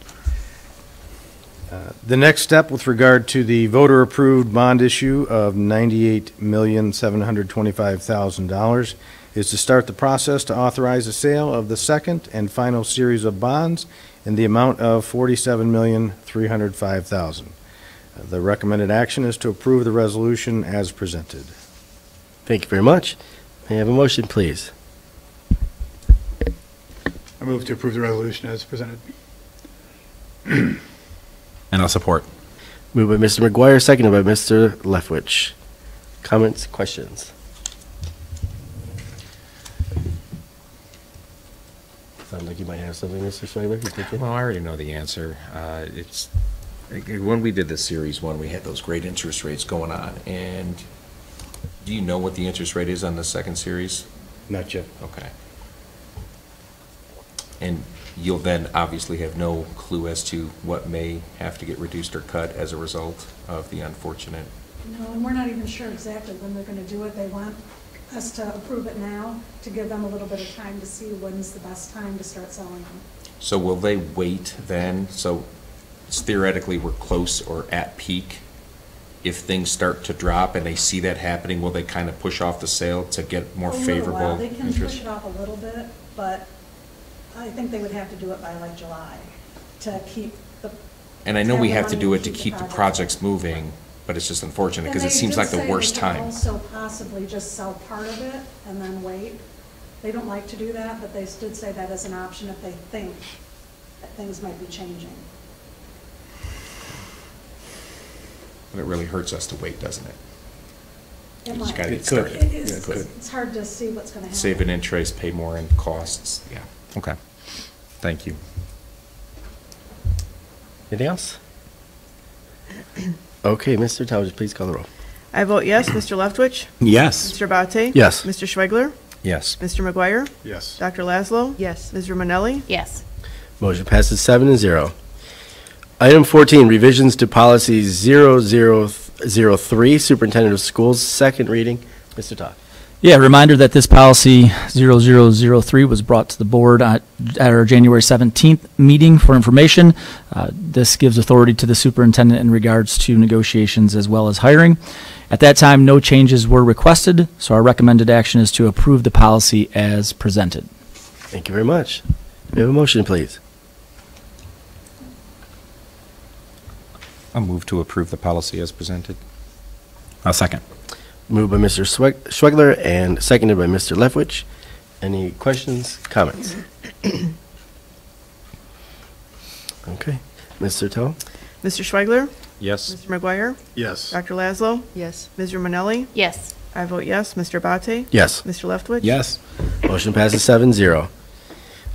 you. The next step with regard to the voter-approved bond issue of $98,725,000 is to start the process to authorize the sale of the second and final series of bonds in the amount of $47,305,000. The recommended action is to approve the resolution as presented. Thank you very much. May I have a motion, please? I move to approve the resolution as presented. And I'll support. Moved by Mr. McGuire, seconded by Mr. Leftwich. Comments, questions? Sounds like you might have something, Mr. Schweigler. Well, I already know the answer. When we did the Series 1, we had those great interest rates going on, and do you know what the interest rate is on the second series? Not yet. Okay. And you'll then obviously have no clue as to what may have to get reduced or cut as a result of the unfortunate. No, and we're not even sure exactly when they're going to do it. They want us to approve it now to give them a little bit of time to see when's the best time to start selling them. So will they wait then? So theoretically, we're close or at peak. If things start to drop and they see that happening, will they kind of push off the sale to get more favorable They can interest? push it off a little bit, but I think they would have to do it by like July to keep the. And I know we the have to money do and it to keep the project projects moving, but it's just unfortunate because it And they seems did like the say worst they could time. also possibly just sell part of it and then wait. They don't like to do that, but they did say that as an option if they think that things might be changing. But it really hurts us to wait, doesn't it? It You just might. gotta get It started. is- Yeah, it could. It's hard to see what's going to happen. Save an interest, pay more in costs. Yeah, okay. Thank you. Anything else? Okay, Mr. Towers, please call the roll. I vote yes. Mr. Leftwich? Yes. Mr. Abate? Yes. Mr. Schwegler? Yes. Mr. McGuire? Yes. Dr. Laszlo? Yes. Ms. Romanelli? Yes. Motion passes 7-0. Item 14, revisions to policy 0003, superintendent of schools, second reading. Mr. Todd. Yeah, reminder that this policy 0003 was brought to the board at our January 17th meeting for information. This gives authority to the superintendent in regards to negotiations as well as hiring. At that time, no changes were requested, so our recommended action is to approve the policy as presented. Thank you very much. May we have a motion, please? I'll move to approve the policy as presented. I'll second. Moved by Mr. Schwegler and seconded by Mr. Leftwich. Any questions, comments? Okay. Mr. Toe? Mr. Schwegler? Yes. Mr. McGuire? Yes. Dr. Laszlo? Yes. Ms. Romanelli? Yes. I vote yes. Mr. Abate? Yes. Mr. Leftwich? Yes. Motion passes 7-0.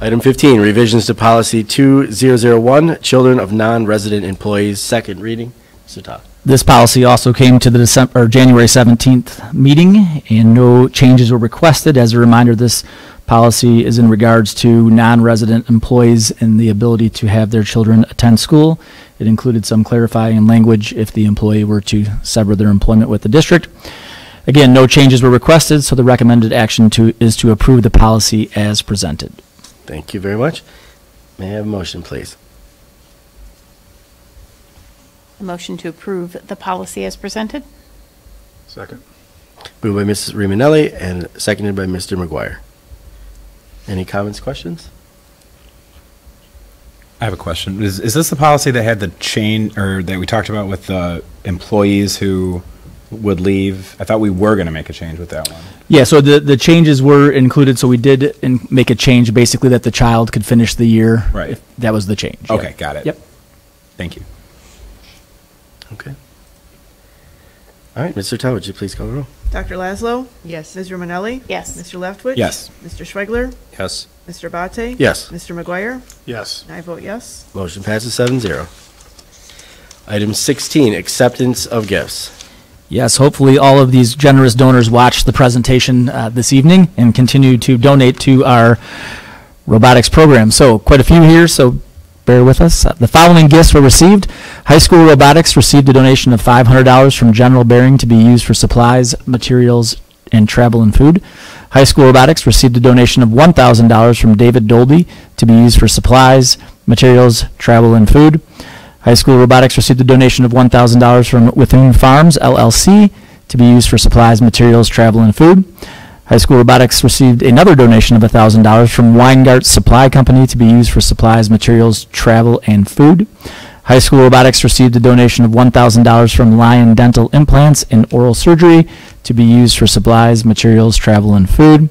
Item 15, revisions to policy 2001, children of non-resident employees, second reading. Mr. Todd. This policy also came to the January 17th meeting, and no changes were requested. As a reminder, this policy is in regards to non-resident employees and the ability to have their children attend school. It included some clarifying language if the employee were to sever their employment with the district. Again, no changes were requested, so the recommended action is to approve the policy as presented. Thank you very much. May I have a motion, please? A motion to approve the policy as presented? Second. Moved by Mrs. Riminelli and seconded by Mr. McGuire. Any comments, questions? I have a question. Is this the policy that had the chain, or that we talked about with the employees who would leave? I thought we were going to make a change with that one. Yeah, so the changes were included, so we did make a change, basically that the child could finish the year. Right. If that was the change. Okay, Yep. got it. Yep. Thank you. Okay. All right, Mr. Todd, would you please call the roll? Dr. Laszlo? Yes. Ms. Romanelli? Yes. Mr. Leftwich? Yes. Mr. Schwegler? Yes. Mr. Abate? Yes. Mr. McGuire? Yes. I vote yes. Motion passes 7-0. Item 16, acceptance of gifts. Yes, hopefully all of these generous donors watched the presentation this evening and continue to donate to our robotics program. So quite a few here, so bear with us. The following gifts were received. High school robotics received a donation of $500 from General Bearing to be used for supplies, materials, and travel and food. High school robotics received a donation of $1,000 from David Dolby to be used for supplies, materials, travel, and food. High school robotics received a donation of $1,000 from Withune Farms, LLC, to be used for supplies, materials, travel, and food. High school robotics received another donation of $1,000 from Weingart Supply Company to be used for supplies, materials, travel, and food. High school robotics received a donation of $1,000 from Lion Dental Implants and Oral Surgery to be used for supplies, materials, travel, and food.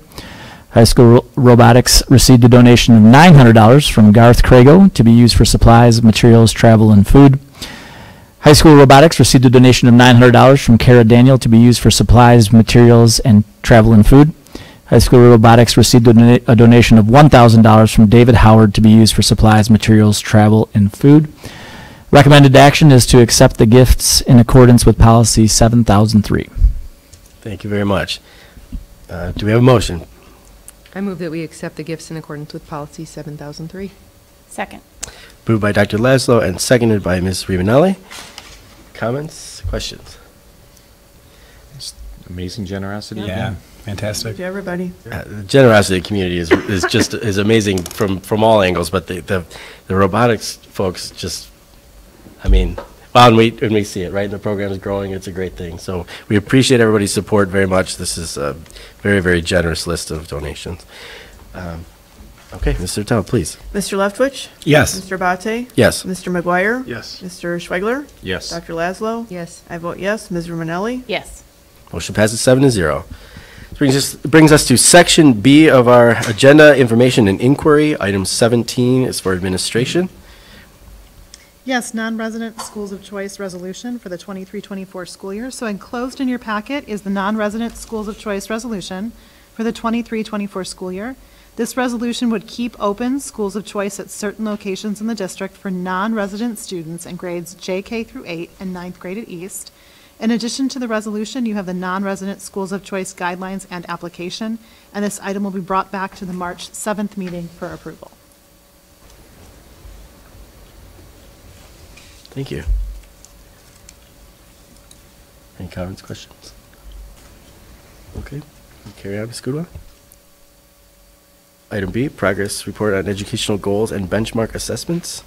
High school robotics received a donation of $900 from Garth Crago to be used for supplies, materials, travel, and food. High school robotics received a donation of $900 from Kara Daniel to be used for supplies, materials, and travel and food. High school robotics received a donation of $1,000 from David Howard to be used for supplies, materials, travel, and food. Recommended action is to accept the gifts in accordance with policy 7003. Thank you very much. Do we have a motion? I move that we accept the gifts in accordance with policy 7003. Second. Moved by Dr. Laszlo and seconded by Ms. Rivinelli. Comments, questions? Amazing generosity. Yeah, fantastic. To everybody. The generosity of the community is just is amazing from all angles, but the robotics folks just, I mean, well, when we see it, right, and the program is growing, it's a great thing. So we appreciate everybody's support very much. This is a very, very generous list of donations. Okay, Mr. Tell, please. Mr. Leftwich? Yes. Mr. Abate? Yes. Mr. McGuire? Yes. Mr. Schwegler? Yes. Dr. Laszlo? Yes. I vote yes. Ms. Romanelli? Yes. Motion passes 7-0. This brings us to Section B of our agenda, Information and Inquiry. Item 17 is for administration. Yes, non-resident schools of choice resolution for the 23-24 school year. So enclosed in your packet is the non-resident schools of choice resolution for the 23-24 school year. This resolution would keep open schools of choice at certain locations in the district for non-resident students in grades JK through 8 and 9th grade at East. In addition to the resolution, you have the non-resident schools of choice guidelines and application, and this item will be brought back to the March 7th meeting for approval. Thank you. Any comments, questions? Okay, carry on, Ms. Goodwin. Item B, progress report on educational goals and benchmark assessments.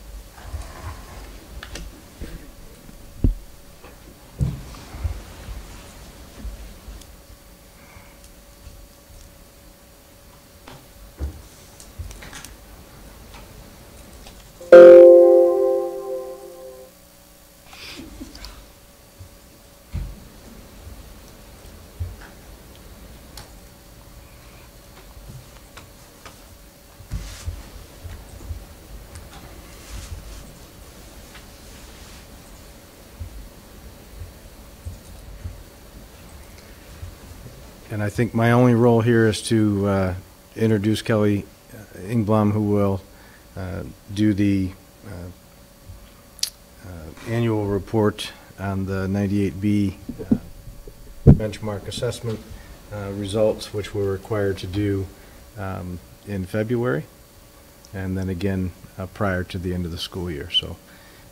And I think my only role here is to introduce Kelly Ingblom, who will do the annual report on the 98B benchmark assessment results, which we're required to do in February, and then again prior to the end of the school year. So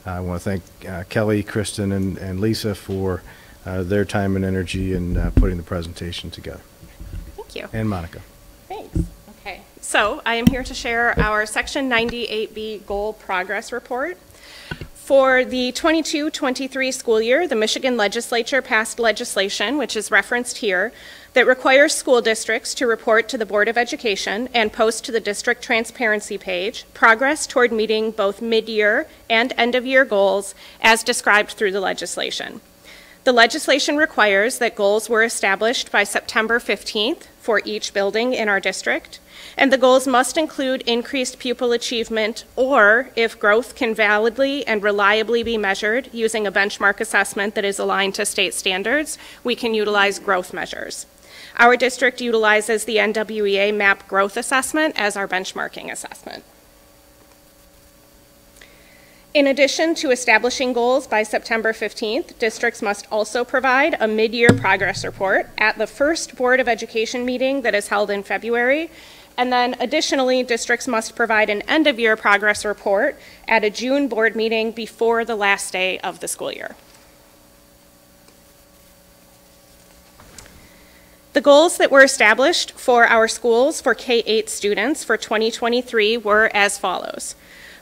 I want to thank Kelly, Kristen, and Lisa for their time and energy in putting the presentation together. Thank you. And Monica. Thanks. Okay. So I am here to share our Section 98B Goal Progress Report. For the 22-23 school year, the Michigan Legislature passed legislation, which is referenced here, that requires school districts to report to the Board of Education and post to the district transparency page progress toward meeting both mid-year and end-of-year goals as described through the legislation. The legislation requires that goals were established by September 15th for each building in our district, and the goals must include increased pupil achievement or, if growth can validly and reliably be measured using a benchmark assessment that is aligned to state standards, we can utilize growth measures. Our district utilizes the NWEA MAP growth assessment as our benchmarking assessment. In addition to establishing goals by September 15th, districts must also provide a mid-year progress report at the first Board of Education meeting that is held in February. And then additionally, districts must provide an end-of-year progress report at a June board meeting before the last day of the school year. The goals that were established for our schools for K-8 students for 2023 were as follows.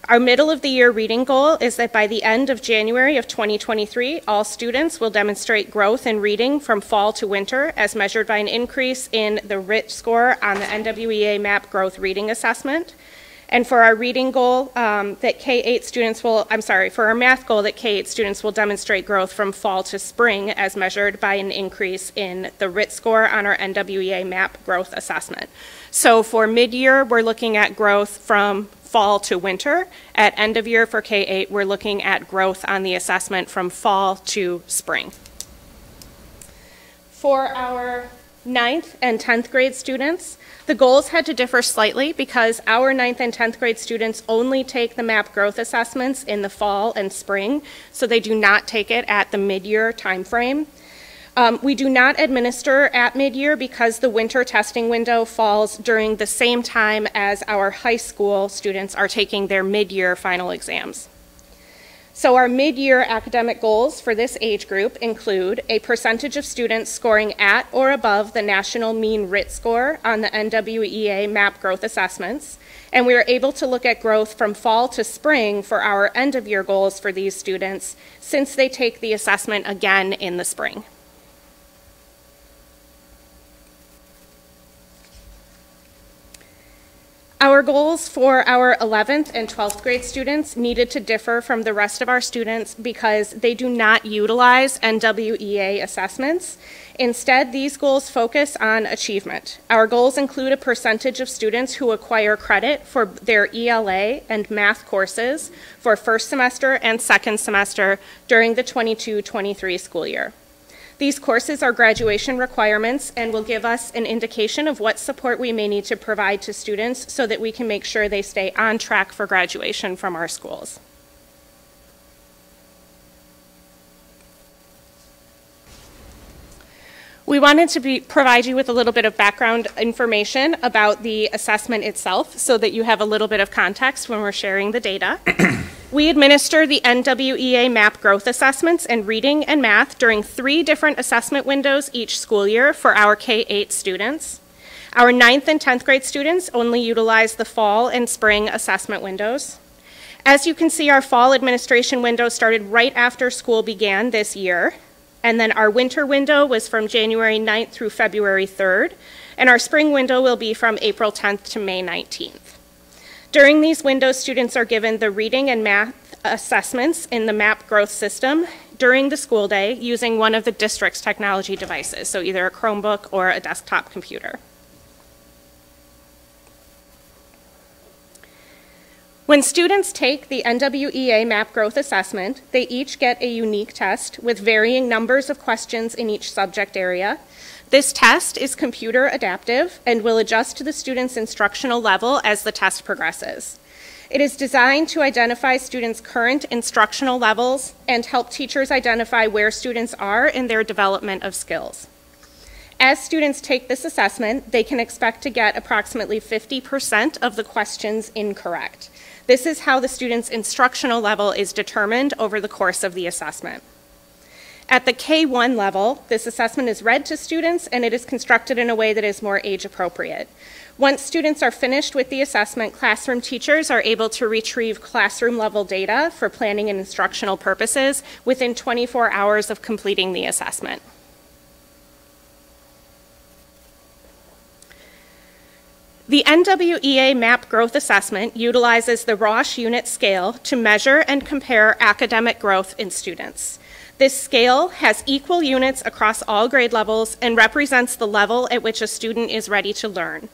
Our middle of the year reading goal is that by the end of January of 2023, all students will demonstrate growth in reading from fall to winter as measured by an increase in the RIT score on the NWEA MAP growth reading assessment. And for our reading goal that K-8 students will, for our math goal that K-8 students will demonstrate growth from fall to spring as measured by an increase in the RIT score on our NWEA MAP growth assessment. So for mid-year, we're looking at growth from fall to winter. At end of year for K-8, we're looking at growth on the assessment from fall to spring. For our 9th and 10th grade students, The goals had to differ slightly because our 9th and 10th grade students only take the MAP growth assessments in the fall and spring, so they do not take it at the mid-year timeframe. We do not administer at mid-year because the winter testing window falls during the same time as our high school students are taking their mid-year final exams. So our mid-year academic goals for this age group include a percentage of students scoring at or above the national mean RIT score on the NWEA MAP growth assessments, and we are able to look at growth from fall to spring for our end-of-year goals for these students since they take the assessment again in the spring. Our goals for our 11th and 12th grade students needed to differ from the rest of our students because they do not utilize NWEA assessments. Instead, these goals focus on achievement. Our goals include a percentage of students who acquire credit for their ELA and math courses for first semester and second semester during the 22-23 school year. These courses are graduation requirements and will give us an indication of what support we may need to provide to students so that we can make sure they stay on track for graduation from our schools. We wanted to provide you with a little bit of background information about the assessment itself so that you have a little bit of context when we're sharing the data. We administer the NWEA MAP growth assessments in reading and math during 3 different assessment windows each school year for our K-8 students. Our 9th and 10th grade students only utilize the fall and spring assessment windows. As you can see, our fall administration window started right after school began this year, and then our winter window was from January 9th through February 3rd, and our spring window will be from April 10th to May 19th. During these windows, students are given the reading and math assessments in the MAP growth system during the school day using one of the district's technology devices, so either a Chromebook or a desktop computer. When students take the NWEA MAP growth assessment, they each get a unique test with varying numbers of questions in each subject area. This test is computer adaptive and will adjust to the student's instructional level as the test progresses. It is designed to identify students' current instructional levels and help teachers identify where students are in their development of skills. As students take this assessment, they can expect to get approximately 50% of the questions incorrect. This is how the student's instructional level is determined over the course of the assessment. At the K-1 level, this assessment is read to students and it is constructed in a way that is more age appropriate. Once students are finished with the assessment, classroom teachers are able to retrieve classroom level data for planning and instructional purposes within 24 hours of completing the assessment. The NWEA MAP growth assessment utilizes the Roche unit scale to measure and compare academic growth in students. This scale has equal units across all grade levels and represents the level at which a student is ready to learn.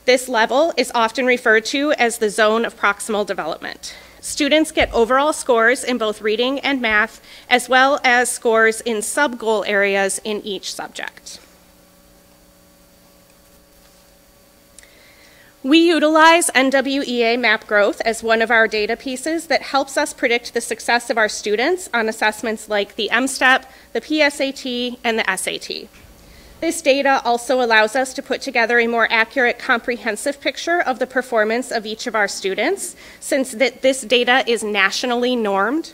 This level is often referred to as the zone of proximal development. Students get overall scores in both reading and math, as well as scores in sub-goal areas in each subject. We utilize NWEA MAP growth as one of our data pieces that helps us predict the success of our students on assessments like the MSTEP, the PSAT, and the SAT. This data also allows us to put together a more accurate, comprehensive picture of the performance of each of our students, since this data is nationally normed.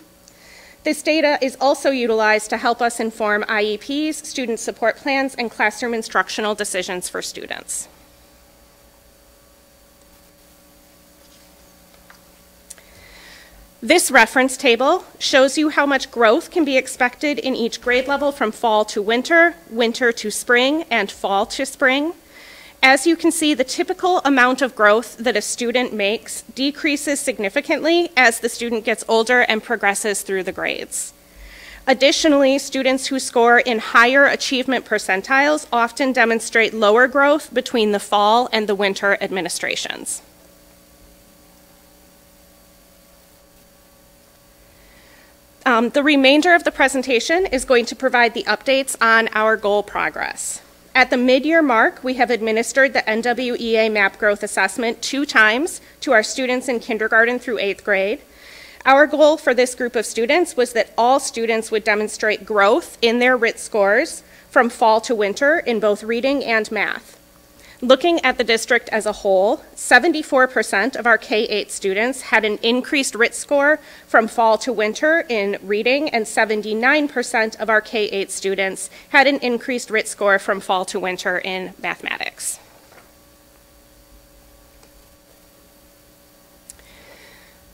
This data is also utilized to help us inform IEPs, student support plans, and classroom instructional decisions for students. This reference table shows you how much growth can be expected in each grade level from fall to winter, winter to spring, and fall to spring. As you can see, the typical amount of growth that a student makes decreases significantly as the student gets older and progresses through the grades. Additionally, students who score in higher achievement percentiles often demonstrate lower growth between the fall and the winter administrations. The remainder of the presentation is going to provide the updates on our goal progress. At the mid-year mark, we have administered the NWEA MAP growth assessment 2 times to our students in kindergarten through 8th grade. Our goal for this group of students was that all students would demonstrate growth in their RIT scores from fall to winter in both reading and math. Looking at the district as a whole, 74% of our K-8 students had an increased RIT score from fall to winter in reading, and 79% of our K-8 students had an increased RIT score from fall to winter in mathematics.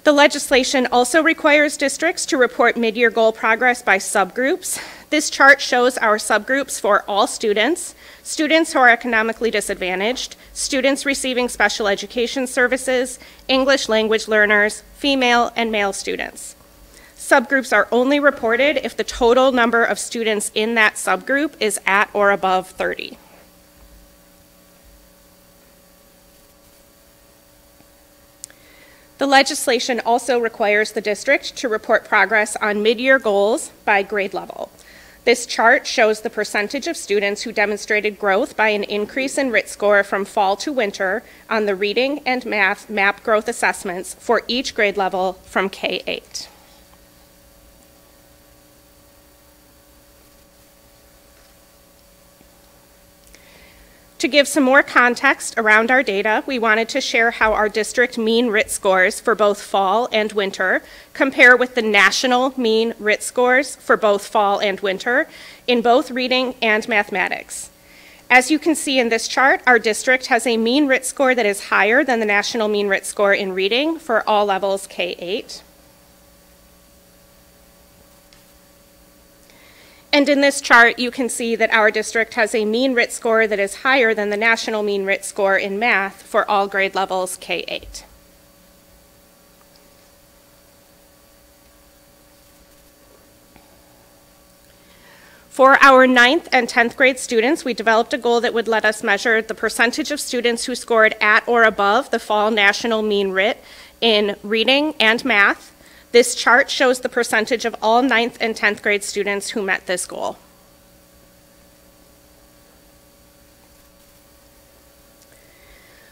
The legislation also requires districts to report mid-year goal progress by subgroups. This chart shows our subgroups for all students, students who are economically disadvantaged, students receiving special education services, English language learners, female and male students. Subgroups are only reported if the total number of students in that subgroup is at or above 30. The legislation also requires the district to report progress on mid-year goals by grade level. This chart shows the percentage of students who demonstrated growth by an increase in RIT score from fall to winter on the reading and math MAP growth assessments for each grade level from K-8. To give some more context around our data, we wanted to share how our district mean RIT scores for both fall and winter compare with the national mean RIT scores for both fall and winter in both reading and mathematics. As you can see in this chart, our district has a mean RIT score that is higher than the national mean RIT score in reading for all levels K-8. And in this chart, you can see that our district has a mean RIT score that is higher than the national mean RIT score in math for all grade levels K-8. For our 9th and 10th grade students, we developed a goal that would let us measure the percentage of students who scored at or above the fall national mean RIT in reading and math. This chart shows the percentage of all 9th and 10th grade students who met this goal.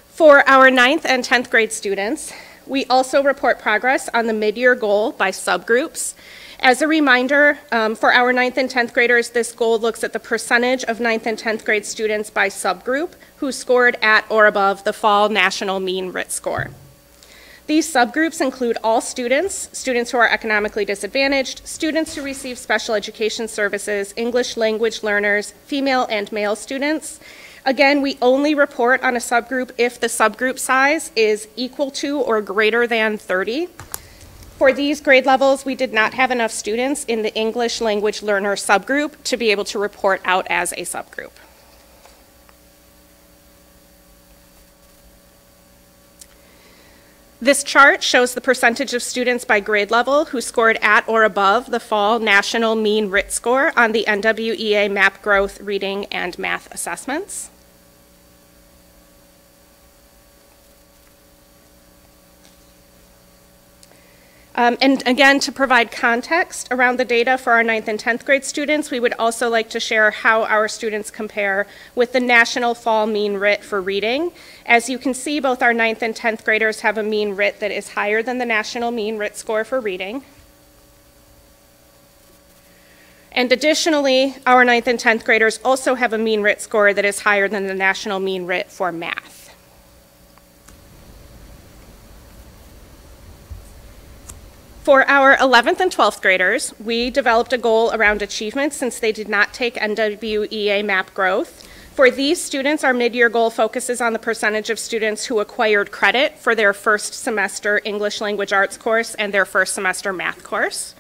For our 9th and 10th grade students, we also report progress on the mid-year goal by subgroups. As a reminder, for our 9th and 10th graders, this goal looks at the percentage of 9th and 10th grade students by subgroup who scored at or above the fall national mean RIT score. These subgroups include all students, students who are economically disadvantaged, students who receive special education services, English language learners, female and male students. Again, we only report on a subgroup if the subgroup size is equal to or greater than 30. For these grade levels, we did not have enough students in the English language learner subgroup to be able to report out as a subgroup. This chart shows the percentage of students by grade level who scored at or above the fall national mean RIT score on the NWEA MAP growth reading and math assessments. And again, to provide context around the data for our 9th and 10th grade students, we would also like to share how our students compare with the national fall mean RIT for reading. As you can see, both our 9th and 10th graders have a mean RIT that is higher than the national mean RIT score for reading. And additionally, our 9th and 10th graders also have a mean RIT score that is higher than the national mean RIT for math. For our 11th and 12th graders, we developed a goal around achievement since they did not take NWEA MAP growth. For these students, our mid-year goal focuses on the percentage of students who acquired credit for their first semester English language arts course and their first semester math course.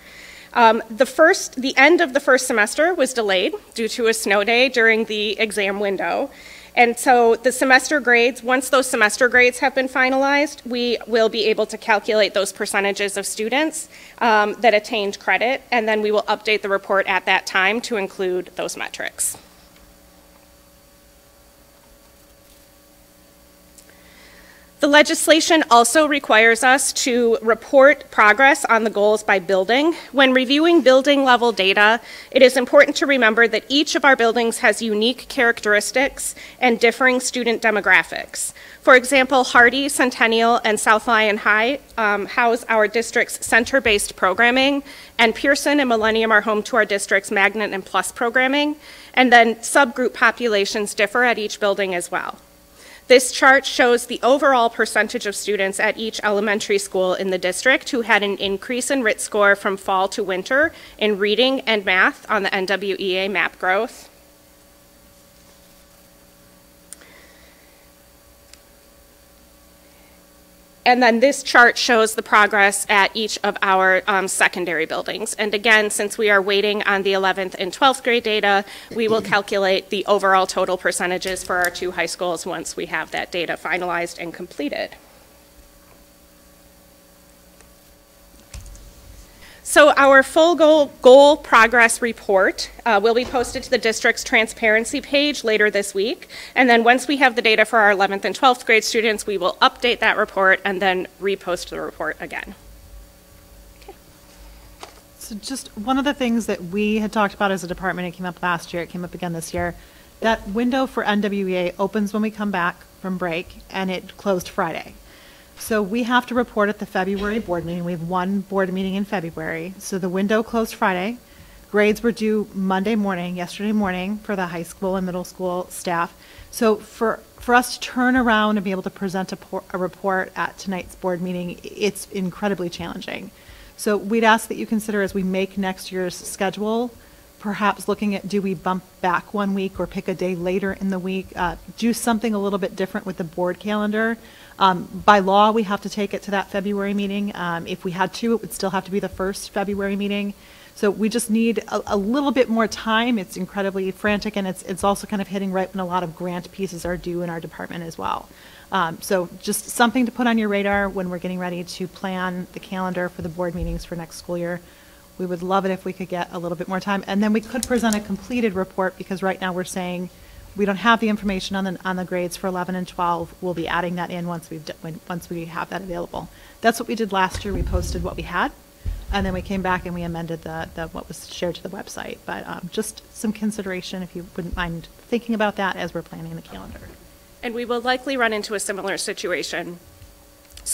The end of the first semester was delayed due to a snow day during the exam window. And so the semester grades, once those semester grades have been finalized, we will be able to calculate those percentages of students that attained credit, and then we will update the report at that time to include those metrics. The legislation also requires us to report progress on the goals by building. When reviewing building level data, it is important to remember that each of our buildings has unique characteristics and differing student demographics. For example, Hardy, Centennial, and South Lyon High house our district's center-based programming, and Pearson and Millennium are home to our district's Magnet and Plus programming, and then subgroup populations differ at each building as well. This chart shows the overall percentage of students at each elementary school in the district who had an increase in RIT score from fall to winter in reading and math on the NWEA map growth. And then this chart shows the progress at each of our secondary buildings. And again, since we are waiting on the 11th and 12th grade data, we will calculate the overall total percentages for our 2 high schools once we have that data finalized and completed. So our full goal progress report will be posted to the district's transparency page later this week. And then once we have the data for our 11th and 12th grade students, we will update that report and then repost the report again. Okay. So just one of the things that we had talked about as a department, it came up last year, it came up again this year, that window for NWEA opens when we come back from break, and it closed Friday. So we have to report at the February board meeting. We have 1 board meeting in February. So the window closed Friday. Grades were due Monday morning, yesterday morning, for the high school and middle school staff. So for us to turn around and be able to present a report at tonight's board meeting, it's incredibly challenging. So we'd ask that you consider, as we make next year's schedule, perhaps looking at, do we bump back 1 week or pick a day later in the week, do something a little bit different with the board calendar. By law, we have to take it to that February meeting. If we had to, it would still have to be the first February meeting. So we just need a little bit more time. It's incredibly frantic, and it's also kind of hitting right when a lot of grant pieces are due in our department as well. So just something to put on your radar when we're getting ready to plan the calendar for the board meetings for next school year. We would love it if we could get a little bit more time, and then we could present a completed report, because right now we're saying we don't have the information on the grades for 11 and 12. We'll be adding that in once we have that available. That's what we did last year. We posted what we had, and then we came back and we amended what was shared to the website. But just some consideration, if you wouldn't mind thinking about that as we're planning the calendar. And we will likely run into a similar situation,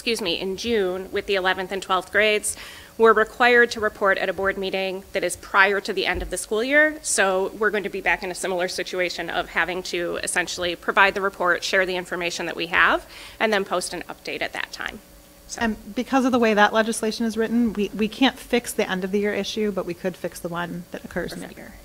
in June with the 11th and 12th grades. We're required to report at a board meeting that is prior to the end of the school year. So we're going to be back in a similar situation of having to essentially provide the report, share the information that we have, and then post an update at that time. So. And because of the way that legislation is written, we can't fix the end of the year issue, but we could fix the one that occurs mid-year.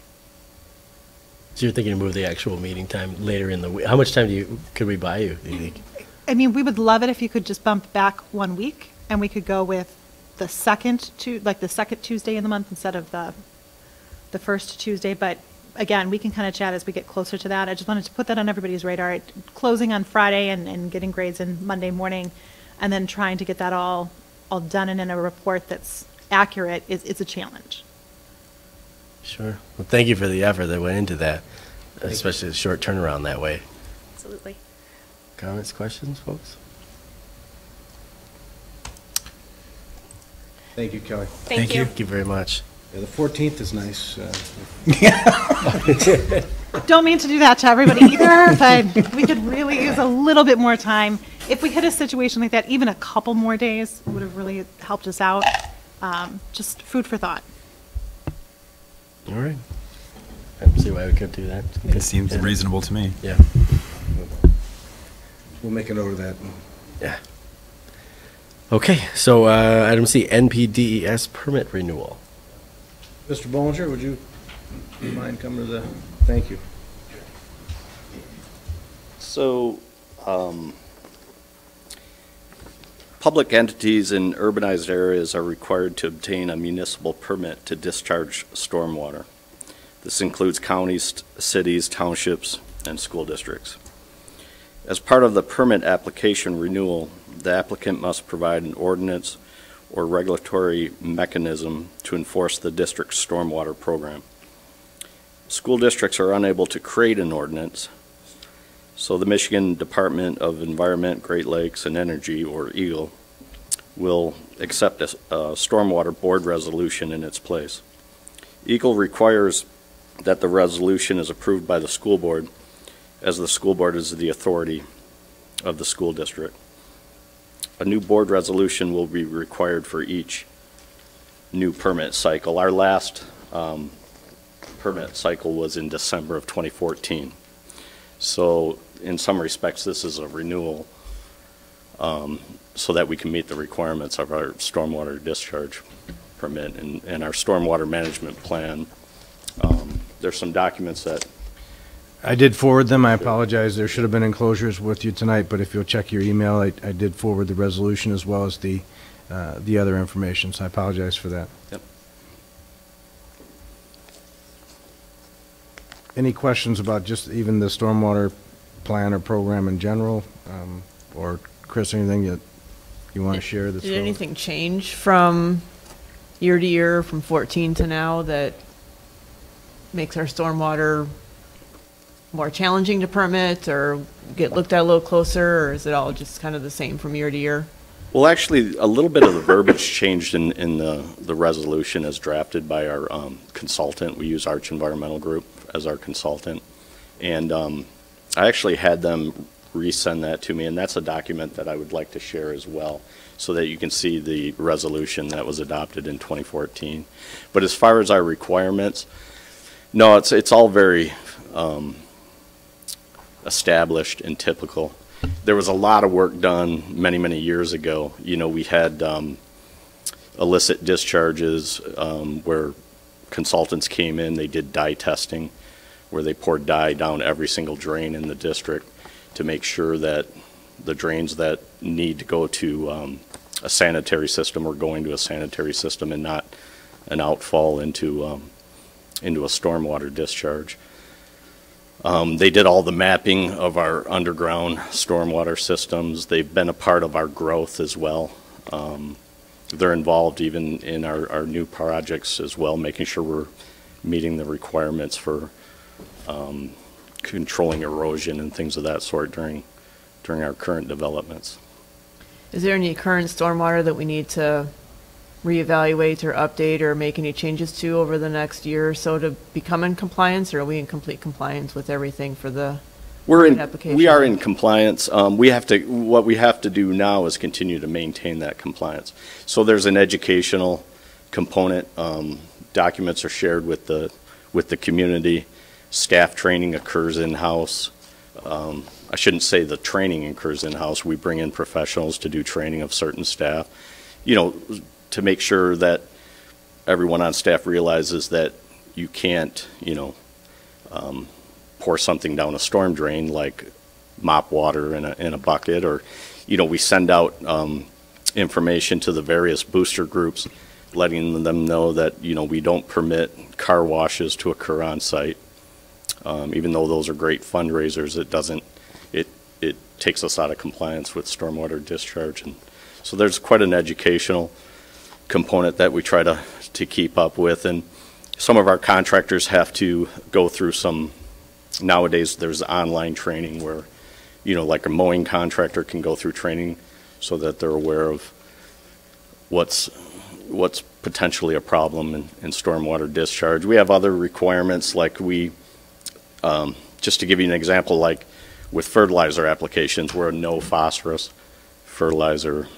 So you're thinking to move the actual meeting time later in the week. How much time could we buy you, do you think? I mean, we would love it if you could just bump back 1 week, and we could go with the second Tuesday in the month instead of the first Tuesday. But again, we can kind of chat as we get closer to that. I just wanted to put that on everybody's radar. Closing on Friday and getting grades in Monday morning, and then trying to get that all done and in a report that's accurate is a challenge. Sure. Well, thank you for the effort that went into that, especially the short turnaround that way. Absolutely. Comments, questions, folks? Thank you, Kelly. Thank you. Thank you very much. Yeah, the 14th is nice. Don't mean to do that to everybody either, but we could really use a little bit more time. If we hit a situation like that, even a couple more days would have really helped us out. Just food for thought. All right. I don't see why we couldn't do that. It seems reasonable to me. Yeah. We'll make a note of that. Yeah. Okay, so item C, NPDES permit renewal. Mr. Bollinger, would you mind coming to the, thank you. So, public entities in urbanized areas are required to obtain a municipal permit to discharge stormwater. This includes counties, cities, townships, and school districts. As part of the permit application renewal, the applicant must provide an ordinance or regulatory mechanism to enforce the district's stormwater program. School districts are unable to create an ordinance, So the Michigan Department of Environment, Great Lakes, and Energy, or EGLE, will accept a stormwater board resolution in its place. EGLE requires that the resolution is approved by the school board, as the school board is the authority of the school district. A new board resolution will be required for each new permit cycle. Our last permit cycle was in December of 2014. So in some respects, this is a renewal so that we can meet the requirements of our stormwater discharge permit and our stormwater management plan. There's some documents that I did forward them. I apologize. There should have been enclosures with you tonight, but if you'll check your email, I did forward the resolution as well as the other information, so I apologize for that. Yep. Any questions about just even the stormwater plan or program in general? Or Chris, anything that you want to share? Did anything change from year to year, from 14 to now, that makes our stormwater more challenging to permit or get looked at a little closer, or is it all just kind of the same from year to year? Well, actually, a little bit of the verbiage changed in the resolution as drafted by our consultant. We use Arch Environmental Group as our consultant. And I actually had them resend that to me, and that's a document that I would like to share as well, so that you can see the resolution that was adopted in 2014. But as far as our requirements, no, it's all very established and typical. There was a lot of work done many, many years ago. You know, we had illicit discharges where consultants came in, they did dye testing, where they poured dye down every single drain in the district to make sure that the drains that need to go to a sanitary system are going to a sanitary system and not an outfall into a stormwater discharge. They did all the mapping of our underground stormwater systems. They've been a part of our growth as well. They're involved even in our new projects as well, making sure we're meeting the requirements for controlling erosion and things of that sort during our current developments. Is there any current stormwater that we need to reevaluate or update or make any changes to over the next year or so to become in compliance, or are we in complete compliance with everything for the application? We are in compliance. What we have to do now is continue to maintain that compliance. So there's an educational component. Documents are shared with the community. Staff training occurs in-house. I shouldn't say the training occurs in-house. We bring in professionals to do training of certain staff, you know, to make sure that everyone on staff realizes that you can't, you know, pour something down a storm drain like mop water in a bucket, or, you know, we send out information to the various booster groups, letting them know that, you know, we don't permit car washes to occur on site. Even though those are great fundraisers, it takes us out of compliance with stormwater discharge. And so there's quite an educational component that we try to keep up with. And some of our contractors have to go through some, nowadays there's online training where, you know, like a mowing contractor can go through training so that they're aware of what's potentially a problem in stormwater discharge. We have other requirements, like just to give you an example, like with fertilizer applications, we're a no phosphorus fertilizer.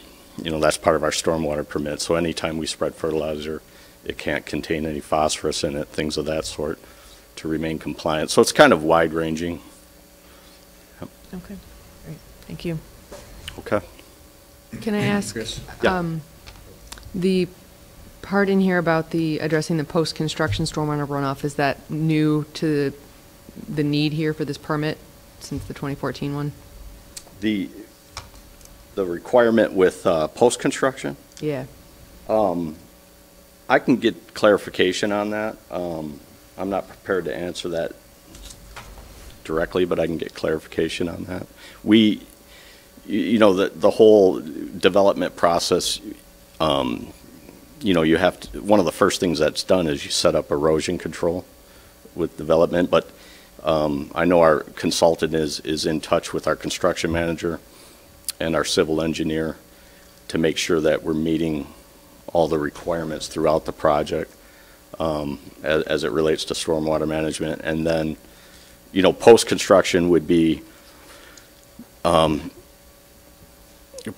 You know, that's part of our stormwater permit. So anytime we spread fertilizer, it can't contain any phosphorus in it, things of that sort, to remain compliant. So it's kind of wide-ranging. Yep. Okay, great. Thank you. Okay. Can I ask, Yeah. the part in here about the addressing the post-construction stormwater runoff, is that new to the need here for this permit since the 2014 one? The requirement with post-construction? Yeah. I can get clarification on that. I'm not prepared to answer that directly, but I can get clarification on that. You know, the whole development process, you know, you have to, one of the first things that's done is you set up erosion control with development, but I know our consultant is in touch with our construction manager and our civil engineer to make sure that we're meeting all the requirements throughout the project as it relates to stormwater management. And then, you know, post-construction would be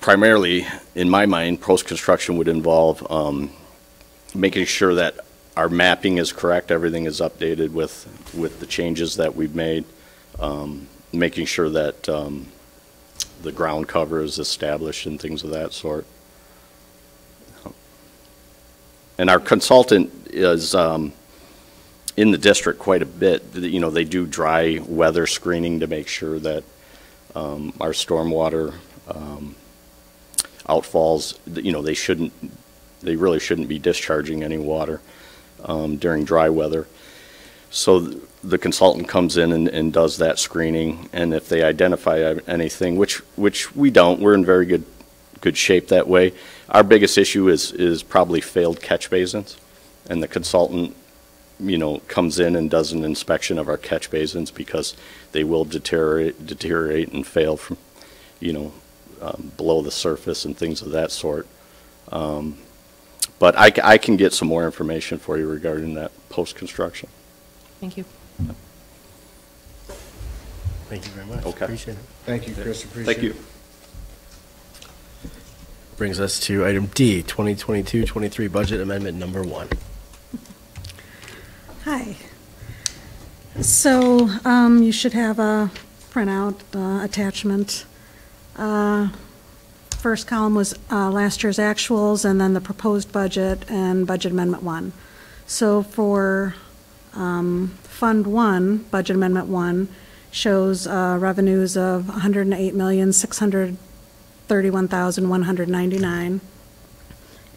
primarily, in my mind, post-construction would involve making sure that our mapping is correct, everything is updated with the changes that we've made, making sure that the ground cover is established and things of that sort. And our consultant is in the district quite a bit. You know, they do dry weather screening to make sure that our stormwater outfalls, you know, they really shouldn't be discharging any water during dry weather. So the consultant comes in and does that screening, and if they identify anything, which we don't, we're in very good shape that way. Our biggest issue is probably failed catch basins, and the consultant, you know, comes in and does an inspection of our catch basins because they will deteriorate and fail from, you know, below the surface and things of that sort. But I can get some more information for you regarding that post-construction. Thank you. Thank you very much. Okay. Appreciate it. Thank you, Chris. Appreciate Thank you. Brings us to item D, 2022-23 budget amendment number 1. Hi. So you should have a printout attachment. First column was last year's actuals, and then the proposed budget and budget amendment 1. So for Fund 1, budget amendment 1, shows revenues of $108,631,199,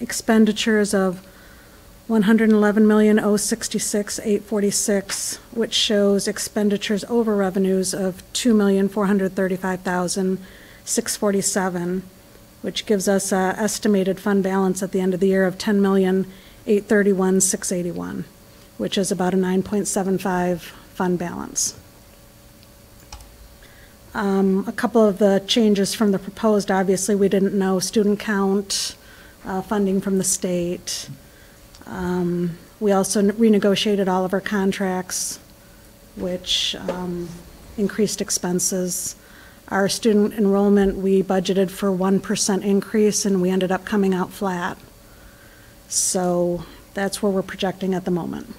expenditures of $111,066,846, which shows expenditures over revenues of $2,435,647, which gives us an estimated fund balance at the end of the year of $10,831,681, which is about a 9.75 fund balance. A couple of the changes from the proposed, obviously we didn't know student count, funding from the state. We also renegotiated all of our contracts, which increased expenses. Our student enrollment, we budgeted for 1% increase, and we ended up coming out flat. So that's where we're projecting at the moment.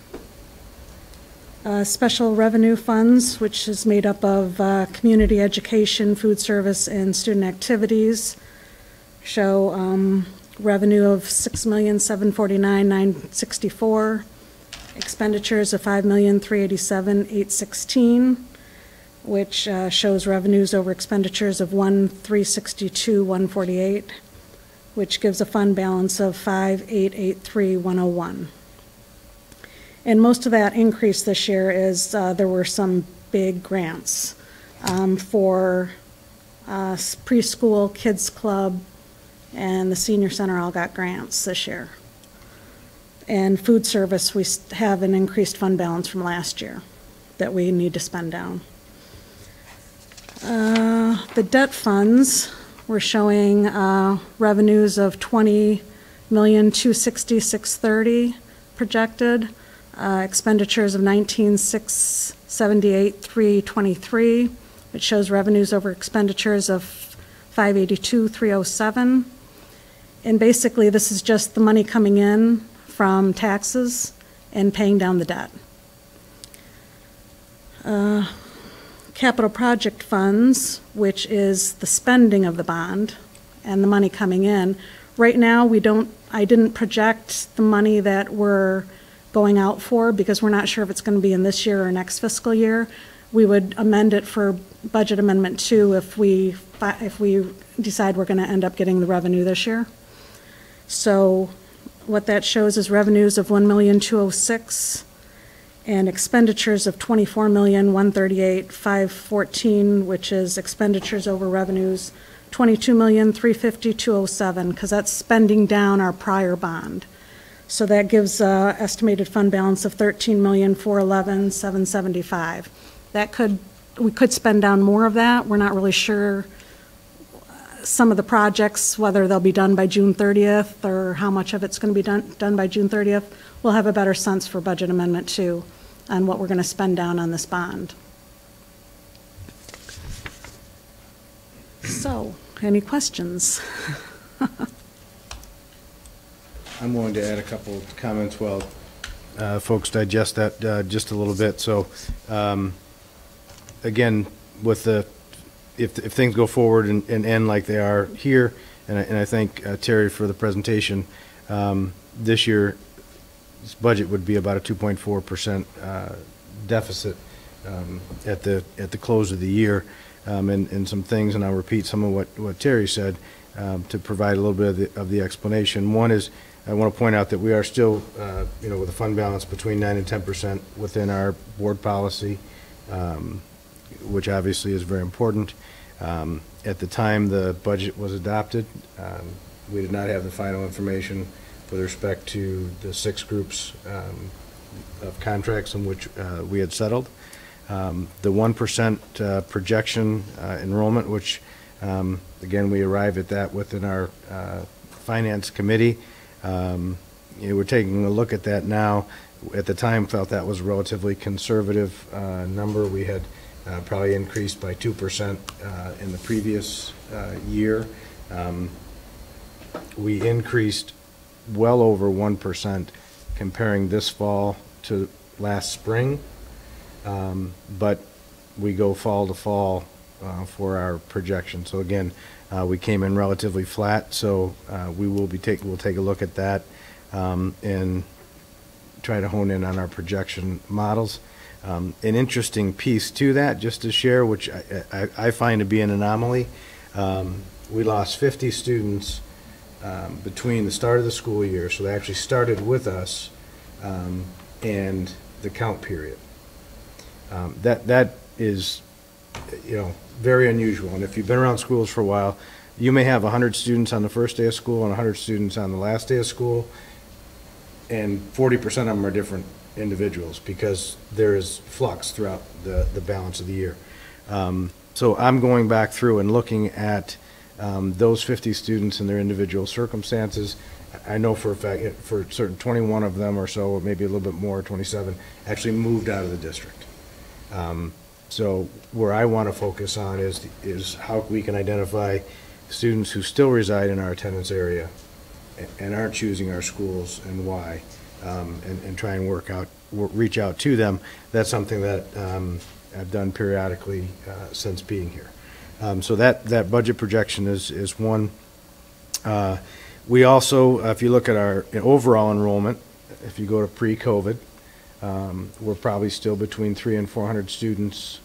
Special revenue funds, which is made up of community education, food service, and student activities, show revenue of $6,749,964, expenditures of $5,387,816, which shows revenues over expenditures of $1,362,148, which gives a fund balance of $5,883,101. And most of that increase this year is there were some big grants for preschool, kids club, and the senior center all got grants this year. And food service, we have an increased fund balance from last year that we need to spend down. The debt funds, we're showing revenues of $20,260,630 projected, expenditures of $19,678,323, which shows revenues over expenditures of $582,307. And basically, this is just the money coming in from taxes and paying down the debt. Capital project funds, which is the spending of the bond and the money coming in. Right now, I didn't project the money that we're going out for because we're not sure if it's going to be in this year or next fiscal year. We would amend it for budget amendment 2 if we decide we're going to end up getting the revenue this year. So what that shows is revenues of $1,206,000 and expenditures of $24,138,514, which is expenditures over revenues $22,350,207, because that's spending down our prior bond. So that gives estimated fund balance of $13,411,775. we could spend down more of that. We're not really sure some of the projects, whether they'll be done by June 30th or how much of it's going to be done by June 30th. We'll have a better sense for budget amendment 2 on what we're going to spend down on this bond. So, any questions? I'm willing to add a couple of comments while folks digest that just a little bit. So, again, with if things go forward and end like they are here, and I thank Terry for the presentation, this year's budget would be about a 2.4% deficit at the close of the year. And some things, and I'll repeat some of what Terry said to provide a little bit of the explanation. One is, I want to point out that we are still, with a fund balance between 9 and 10% within our board policy, which obviously is very important. At the time the budget was adopted, we did not have the final information with respect to the 6 groups of contracts in which we had settled. The 1% projection enrollment, which again, we arrived at that within our finance committee. We're taking a look at that now. At the time, felt that was a relatively conservative number. We had probably increased by 2% in the previous year. We increased well over 1% comparing this fall to last spring, but we go fall to fall for our projection. So again, we came in relatively flat, so we'll take a look at that and try to hone in on our projection models. An interesting piece to that, just to share, which I find to be an anomaly, we lost 50 students between the start of the school year, so they actually started with us, and the count period. That is, very unusual. And if you've been around schools for a while, you may have 100 students on the first day of school and 100 students on the last day of school, and 40% of them are different individuals because there is flux throughout the balance of the year. So I'm going back through and looking at those 50 students and their individual circumstances. I know for a fact, for certain 21 of them or so, or maybe a little bit more, 27, actually moved out of the district. So where I want to focus on is how we can identify students who still reside in our attendance area and aren't choosing our schools and why, and try and reach out to them. That's something that I've done periodically since being here. So that budget projection is one. We also, if you look at our overall enrollment, if you go to pre-COVID, we're probably still between 300 and 400 students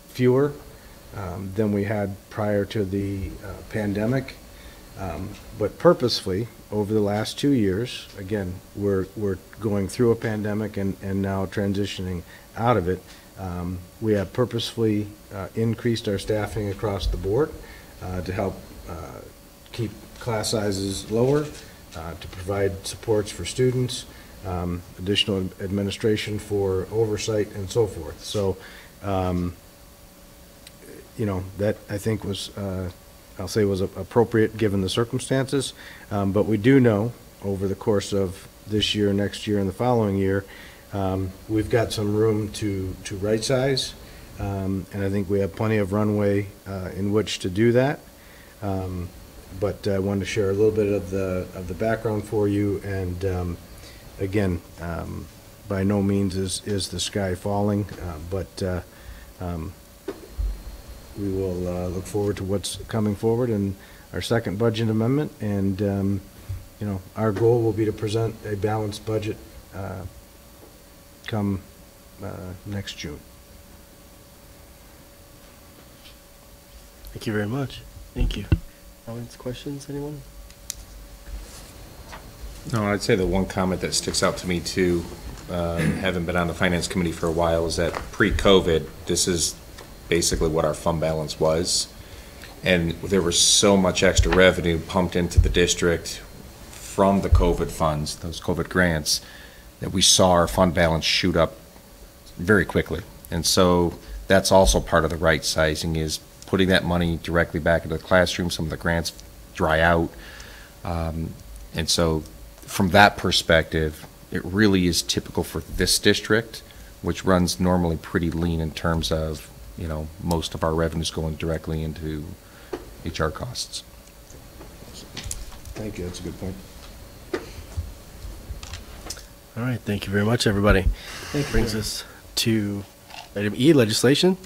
fewer than we had prior to the pandemic. But purposefully, over the last 2 years, again, we're going through a pandemic and now transitioning out of it. We have purposefully increased our staffing across the board to help keep class sizes lower, to provide supports for students, additional administration for oversight, and so forth. So, that I think was, I'll say was appropriate given the circumstances. But we do know over the course of this year, next year, and the following year, we've got some room to right size, and I think we have plenty of runway in which to do that. But I wanted to share a little bit of the background for you, and again, by no means is the sky falling, but we will look forward to what's coming forward in our second budget amendment, and our goal will be to present a balanced budget come next June. Thank you very much. Thank you. Comments, questions, anyone? No, I'd say the one comment that sticks out to me too, having been on the finance committee for a while, is that pre-COVID, this is basically what our fund balance was. And there was so much extra revenue pumped into the district from the COVID funds, those COVID grants, that we saw our fund balance shoot up very quickly. And so that's also part of the right sizing, is putting that money directly back into the classroom. Some of the grants dry out. And so from that perspective, it really is typical for this district, which runs normally pretty lean in terms of, most of our revenues going directly into HR costs. Thank you, that's a good point. All right, thank you very much, everybody. That brings us to item E, legislation.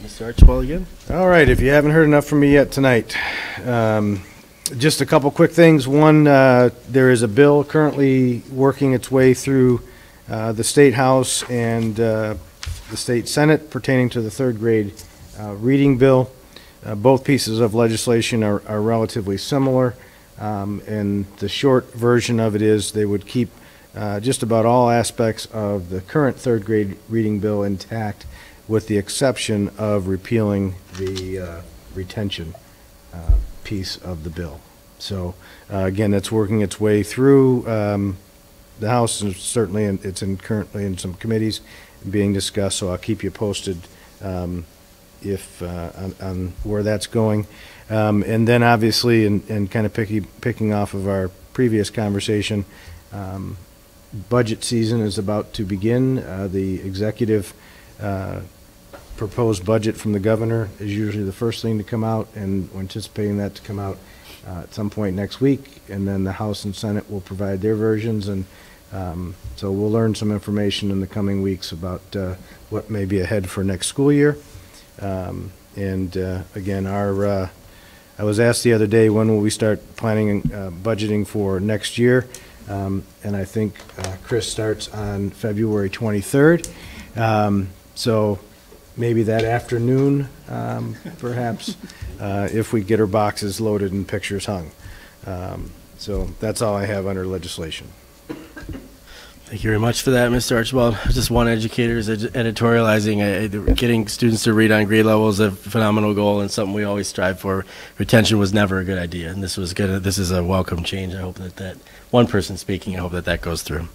Mr. Archibald again. All right, if you haven't heard enough from me yet tonight, just a couple quick things. One, there is a bill currently working its way through the State House and the State Senate pertaining to the third grade reading bill. Both pieces of legislation are relatively similar, and the short version of it is they would keep just about all aspects of the current third grade reading bill intact, with the exception of repealing the retention piece of the bill. So again, that's working its way through the House, and certainly it's currently in some committees being discussed, so I'll keep you posted if on where that's going. And then obviously, and kind of picking off of our previous conversation, budget season is about to begin. The executive proposed budget from the governor is usually the first thing to come out, and we're anticipating that to come out at some point next week, and then the House and Senate will provide their versions, and so we'll learn some information in the coming weeks about what may be ahead for next school year. And again, I was asked the other day, when will we start planning budgeting for next year? And I think Chris starts on February 23rd. So maybe that afternoon, perhaps, if we get our boxes loaded and pictures hung. So that's all I have under legislation. Thank you very much for that, Mr. Archibald. Just one educator is editorializing. Getting students to read on grade level is a phenomenal goal and something we always strive for. Retention was never a good idea, and this is a welcome change. I hope that one person speaking, I hope that goes through.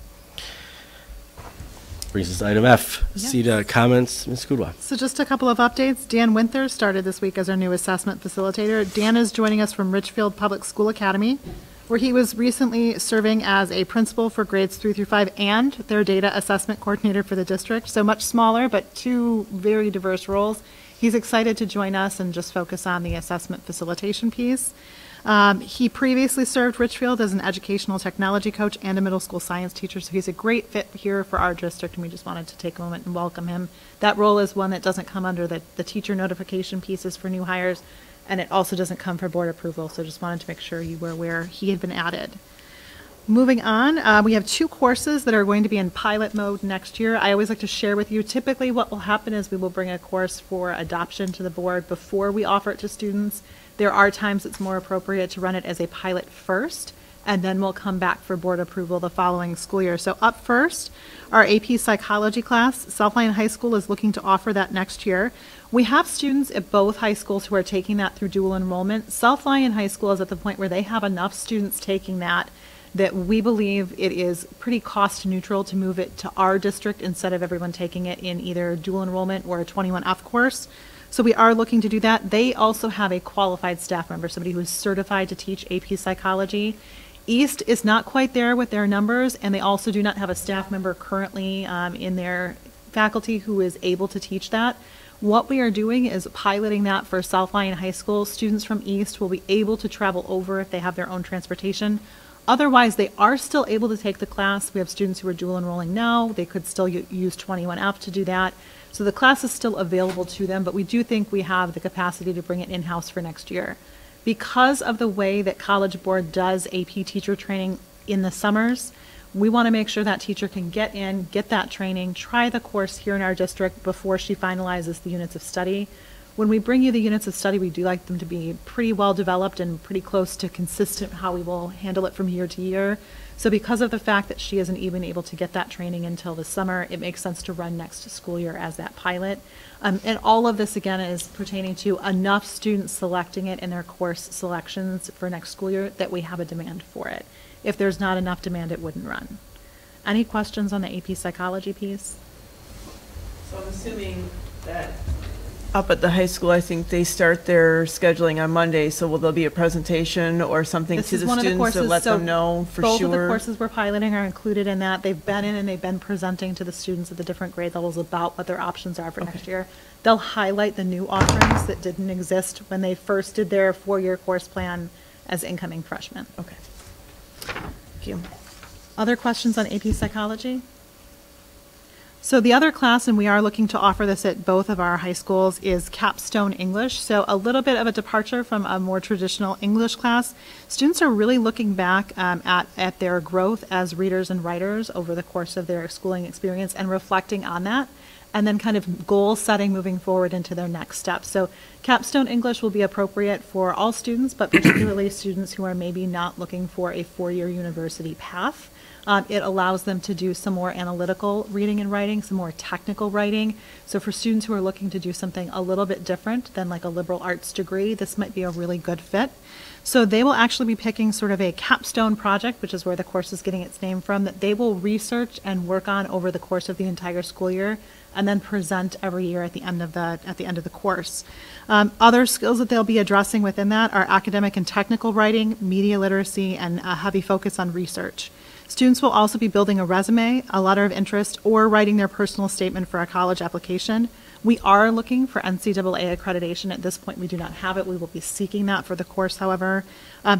Brings us to item F. Yes. CETA comments, Ms. Kudwa. So just a couple of updates. Dan Winther started this week as our new assessment facilitator. Dan is joining us from Richfield Public School Academy, where he was recently serving as a principal for grades 3 through 5 and their data assessment coordinator for the district. So much smaller, but two very diverse roles. He's excited to join us and just focus on the assessment facilitation piece. He previously served Richfield as an educational technology coach and a middle school science teacher, so he's a great fit here for our district, and we just wanted to take a moment and welcome him. That role is one that doesn't come under the teacher notification pieces for new hires, and it also doesn't come for board approval, so just wanted to make sure you were aware he had been added. Moving on, we have 2 courses that are going to be in pilot mode next year. I always like to share with you, typically what will happen is we will bring a course for adoption to the board before we offer it to students. There are times it's more appropriate to run it as a pilot first, and then we'll come back for board approval the following school year. So up first, our AP Psychology class. South Lyon High School is looking to offer that next year. We have students at both high schools who are taking that through dual enrollment. South Lyon High School is at the point where they have enough students taking that we believe it is pretty cost neutral to move it to our district instead of everyone taking it in either dual enrollment or a 21F course. So we are looking to do that. They also have a qualified staff member, somebody who is certified to teach AP Psychology. East is not quite there with their numbers, and they also do not have a staff member currently in their faculty who is able to teach that. What we are doing is piloting that for South Lyon High School. Students from East will be able to travel over if they have their own transportation. Otherwise, they are still able to take the class. We have students who are dual enrolling now. They could still use 21F to do that. So the class is still available to them, but we do think we have the capacity to bring it in-house for next year. Because of the way that College Board does AP teacher training in the summers, we want to make sure that teacher can get in, get that training, try the course here in our district before she finalizes the units of study. When we bring you the units of study, we do like them to be pretty well developed and pretty close to consistent how we will handle it from year to year. So because of the fact that she isn't even able to get that training until the summer, it makes sense to run next school year as that pilot. And all of this, again, is pertaining to enough students selecting it in their course selections for next school year that we have a demand for it. If there's not enough demand, it wouldn't run. Any questions on the AP Psychology piece? So I'm assuming that up at the high school, I think they start their scheduling on Monday, so will there be a presentation or something This to is the one of the students to courses, let so them know for both sure? of the courses we're piloting are included in that. They've been in and they've been presenting to the students at the different grade levels about what their options are for next year. They'll highlight the new offerings that didn't exist when they first did their 4-year course plan as incoming freshmen. Okay. Thank you. Other questions on AP Psychology? So the other class, and we are looking to offer this at both of our high schools, is Capstone English. So a little bit of a departure from a more traditional English class. Students are really looking back at their growth as readers and writers over the course of their schooling experience and reflecting on that, and then kind of goal setting moving forward into their next steps. So Capstone English will be appropriate for all students, but particularly students who are maybe not looking for a 4-year university path. It allows them to do some more analytical reading and writing, some more technical writing. So for students who are looking to do something a little bit different than like a liberal arts degree, this might be a really good fit. So they will actually be picking sort of a capstone project, which is where the course is getting its name from, that they will research and work on over the course of the entire school year, and then present every year at the end of the course. Other skills that they'll be addressing within that are academic and technical writing, media literacy, and a heavy focus on research. Students will also be building a resume, a letter of interest, or writing their personal statement for a college application. We are looking for NCAA accreditation. At this point, we do not have it. We will be seeking that for the course, however.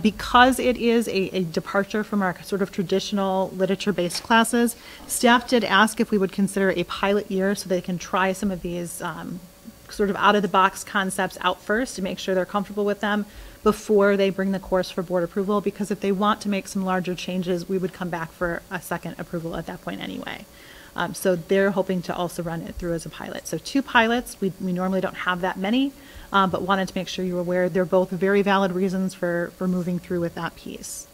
Because it is a departure from our sort of traditional literature-based classes, staff did ask if we would consider a pilot year so they can try some of these sort of out-of-the-box concepts out first to make sure they're comfortable with them before they bring the course for board approval, because if they want to make some larger changes, we would come back for a second approval at that point anyway. So they're hoping to also run it through as a pilot. So 2 pilots, we normally don't have that many, but wanted to make sure you're aware they're both very valid reasons for moving through with that piece.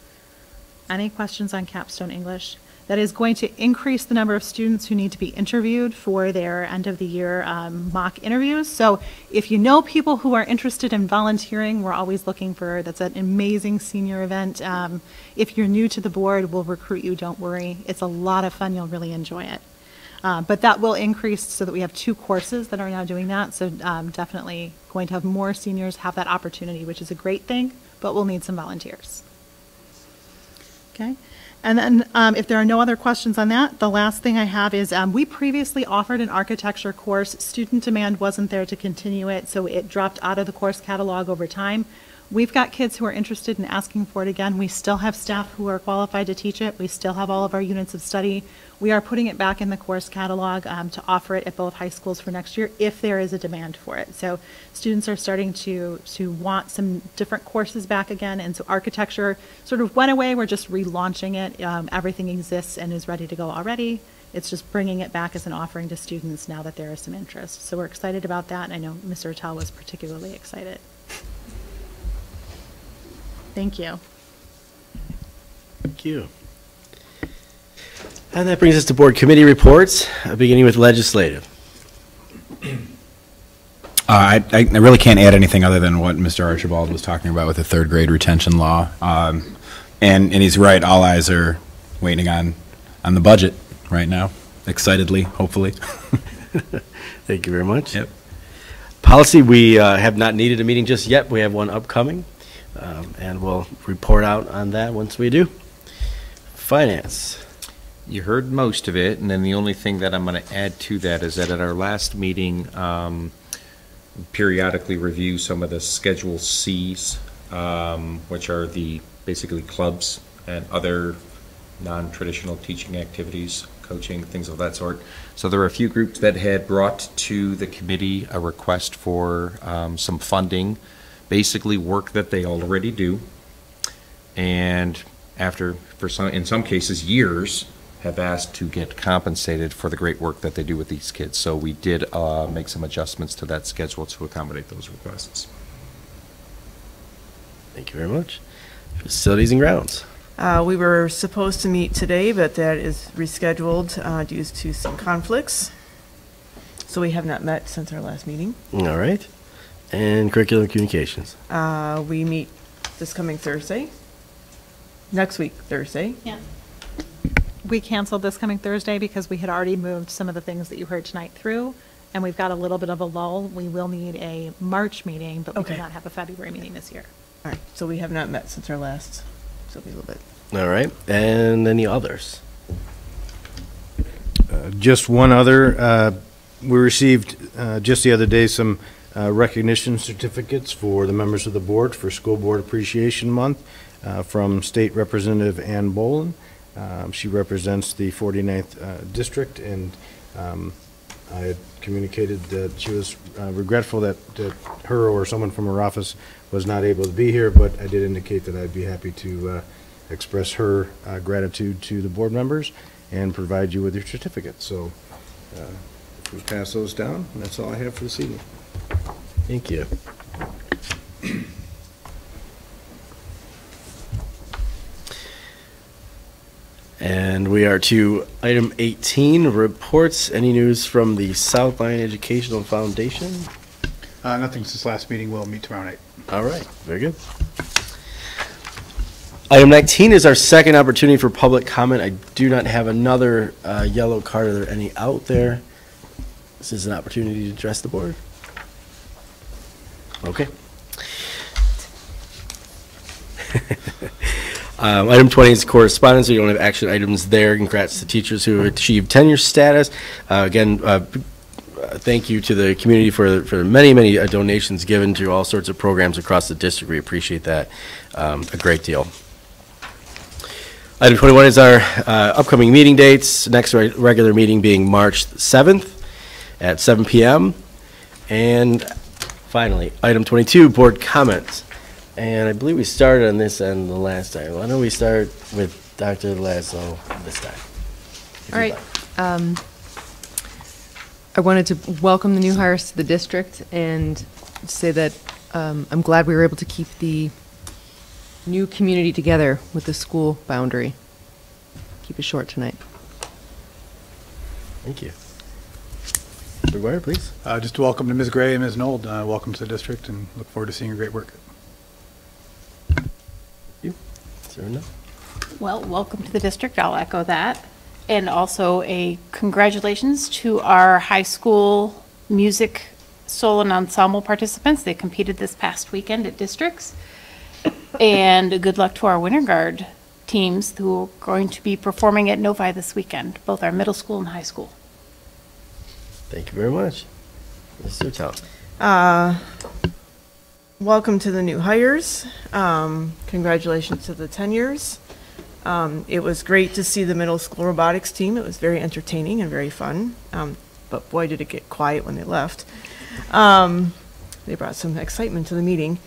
Any questions on Capstone English? That is going to increase the number of students who need to be interviewed for their end of the year mock interviews. So if you know people who are interested in volunteering, we're always looking for, that's an amazing senior event. If you're new to the board, we'll recruit you, don't worry. It's a lot of fun, you'll really enjoy it. But that will increase so that we have 2 courses that are now doing that. So definitely going to have more seniors have that opportunity, which is a great thing, but we'll need some volunteers. Okay. And then if there are no other questions on that, the last thing I have is we previously offered an architecture course. Student demand wasn't there to continue it, so it dropped out of the course catalog over time. We've got kids who are interested in asking for it again. We still have staff who are qualified to teach it. We still have all of our units of study. We are putting it back in the course catalog to offer it at both high schools for next year if there is a demand for it. So students are starting to want some different courses back again, and so architecture sort of went away. We're just relaunching it. Everything exists and is ready to go already. It's just bringing it back as an offering to students now that there is some interest. So we're excited about that, and I know Mr. Attell was particularly excited. Thank you. Thank you. And that brings us to board committee reports, beginning with legislative. I really can't add anything other than what Mr. Archibald was talking about with the 3rd grade retention law. And he's right, all eyes are waiting on the budget right now, excitedly, hopefully. Thank you very much. Yep. Policy, we have not needed a meeting just yet. We have one upcoming, and we'll report out on that once we do. Finance. You heard most of it, and then the only thing that I'm going to add to that is that at our last meeting, periodically review some of the Schedule Cs, which are the basically clubs and other non-traditional teaching activities, coaching, things of that sort. So there are a few groups that had brought to the committee a request for some funding, basically work that they already do, and after, in some cases, years, have asked to get compensated for the great work that they do with these kids. So we did make some adjustments to that schedule to accommodate those requests. Thank you very much. Facilities and grounds. We were supposed to meet today, but that is rescheduled due to some conflicts. So we have not met since our last meeting. All right. And curriculum communications. We meet this coming Thursday. Next week, Thursday. Yeah. We canceled this coming Thursday because we had already moved some of the things that you heard tonight through, and we've got a little bit of a lull. We will need a March meeting, but we do Okay. not have a February meeting this year. All right, so we have not met since our last, so it'll be a little bit. All right, and any others? Just one other, we received just the other day some recognition certificates for the members of the board for School Board Appreciation Month from State Representative Ann Bolin. She represents the 49th District, and I had communicated that she was regretful that her or someone from her office was not able to be here, but I did indicate that I'd be happy to express her gratitude to the board members and provide you with your certificate. So if we pass those down, that's all I have for this evening. Thank you. And we are to item 18, reports. Any news from the Southline Educational Foundation? Nothing since last meeting. We'll meet tomorrow night. All right, very good. Item 19 is our second opportunity for public comment. I do not have another yellow card. Are there any out there? This is an opportunity to address the board. Okay. Item 20 is correspondence. We don't have action items there. Congrats to teachers who achieved tenure status. Again, thank you to the community for many, many donations given to all sorts of programs across the district. We appreciate that a great deal. Item 21 is our upcoming meeting dates. Next regular meeting being March 7th at 7 p.m. And finally, item 22, board comments. And I believe we started on this end the last time. Why don't we start with Dr. Laszlo this time? All right. I wanted to welcome the new hires to the district and say that I'm glad we were able to keep the new community together with the school boundary. Keep it short tonight. Thank you. Mr. Guire, please. Just welcome to Ms. Gray and Ms. Nold. Welcome to the district, and look forward to seeing your great work. You, Serena. Well, welcome to the district. I'll echo that. And also a congratulations to our high school music solo and ensemble participants. They competed this past weekend at districts. And good luck to our Winter Guard teams who are going to be performing at Novi this weekend, both our middle school and high school. Thank you very much. Mr. Town. Welcome to the new hires. Congratulations to the tenures. It was great to see the middle school robotics team. It was very entertaining and very fun. But boy, did it get quiet when they left. They brought some excitement to the meeting.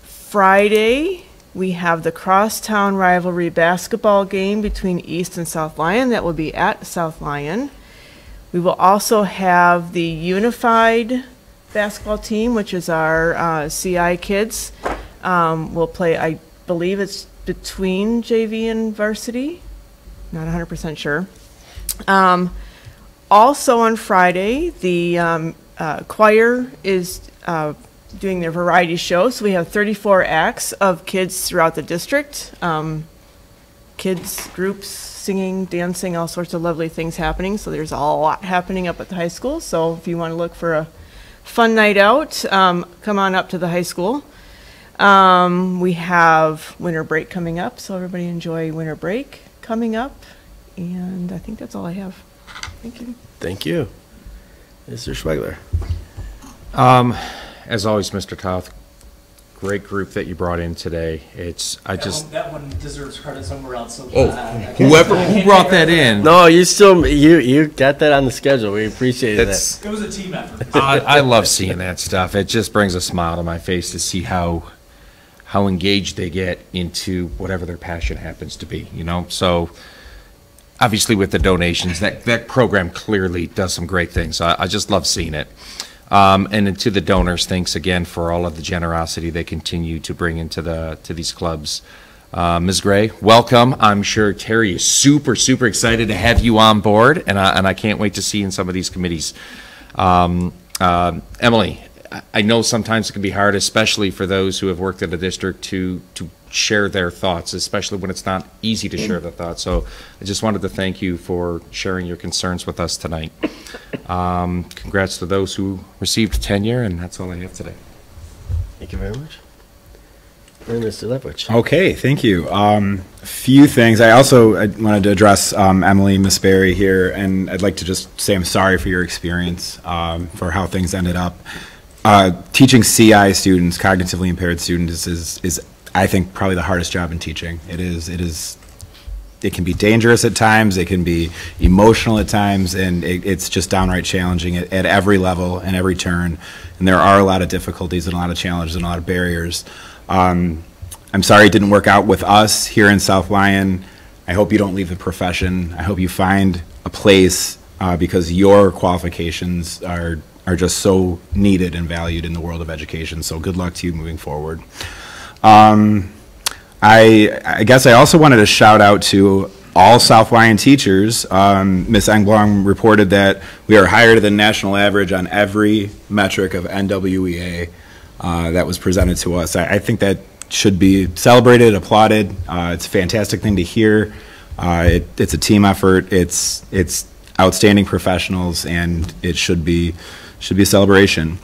Friday, we have the crosstown rivalry basketball game between East and South Lyon. That will be at South Lyon. We will also have the unified basketball team, which is our CI kids. We'll play, I believe it's between JV and varsity. Not 100% sure. Also on Friday, the choir is doing their variety show. So we have 34 acts of kids throughout the district. Kids groups singing, dancing, all sorts of lovely things happening. So there's a lot happening up at the high school. So if you want to look for a fun night out, come on up to the high school. We have winter break coming up, so everybody enjoy winter break coming up. And I think that's all I have. Thank you. Thank you. Mr. Schwegler. As always, Mr. Toth, great group that you brought in today. That one deserves credit somewhere else. So, who brought that in? No, you got that on the schedule. We appreciate that. It was a team effort. I love seeing that stuff. It just brings a smile to my face to see how engaged they get into whatever their passion happens to be, So obviously with the donations, that program clearly does some great things. I just love seeing it. And then to the donors, thanks again for all of the generosity they continue to bring into these clubs. Ms. Gray, welcome. I'm sure Terry is super, super excited to have you on board, and I can't wait to see you in some of these committees. Emily, I know sometimes it can be hard, especially for those who have worked at a district, to share their thoughts, especially when it's not easy to share their thoughts. So I just wanted to thank you for sharing your concerns with us tonight. Congrats to those who received tenure, and that's all I have today. Thank you very much. And Mr. Lepwich. Okay, thank you. A few things. I wanted to address Emily, Miss Berry here, and I'd like to just say I'm sorry for your experience, for how things ended up. Teaching CI students, cognitively impaired students, is I think probably the hardest job in teaching. It can be dangerous at times, it can be emotional at times, and it's just downright challenging at every level and every turn. And there are a lot of difficulties and a lot of challenges and a lot of barriers. I'm sorry it didn't work out with us here in South Lyon. I hope you don't leave the profession. I hope you find a place because your qualifications are just so needed and valued in the world of education. So good luck to you moving forward. I guess I also wanted to shout out to all South Lyon teachers. Ms. Engblom reported that we are higher than national average on every metric of NWEA that was presented to us. I think that should be celebrated, applauded. It's a fantastic thing to hear. It's a team effort. It's outstanding professionals, and it should be a celebration.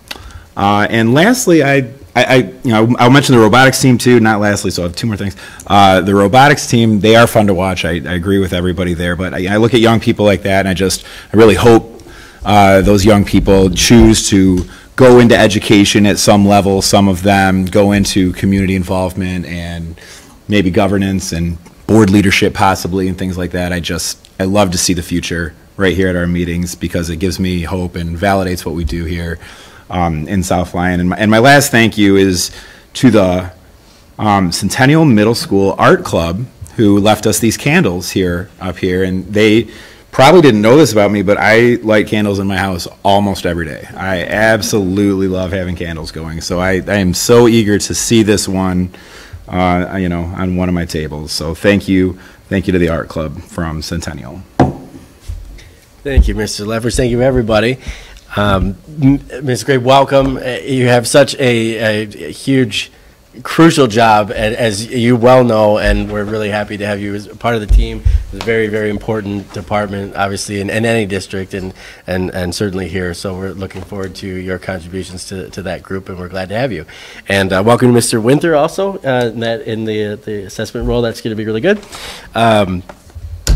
And lastly, I'll mention the robotics team too. Not lastly, so I have two more things. The robotics team, they are fun to watch. I agree with everybody there. But I look at young people like that, and I really hope those young people choose to go into education at some level. Some of them go into community involvement and maybe governance and board leadership possibly and things like that. I love to see the future right here at our meetings because it gives me hope and validates what we do here in South Lyon. And my last thank you is to the Centennial Middle School Art Club who left us these candles up here, and they probably didn't know this about me, but I light candles in my house almost every day. I absolutely love having candles going. So I am so eager to see this one, on one of my tables. So thank you to the Art Club from Centennial. Thank you, Mr. Leffers. Thank you, everybody. Ms. Gray, welcome. You have such a huge, crucial job, as you well know, and we're really happy to have you as part of the team. It's a very, very important department, obviously, in any district, and certainly here. So we're looking forward to your contributions to that group, and we're glad to have you. And welcome to Mr. Winter also, in the assessment role. That's going to be really good.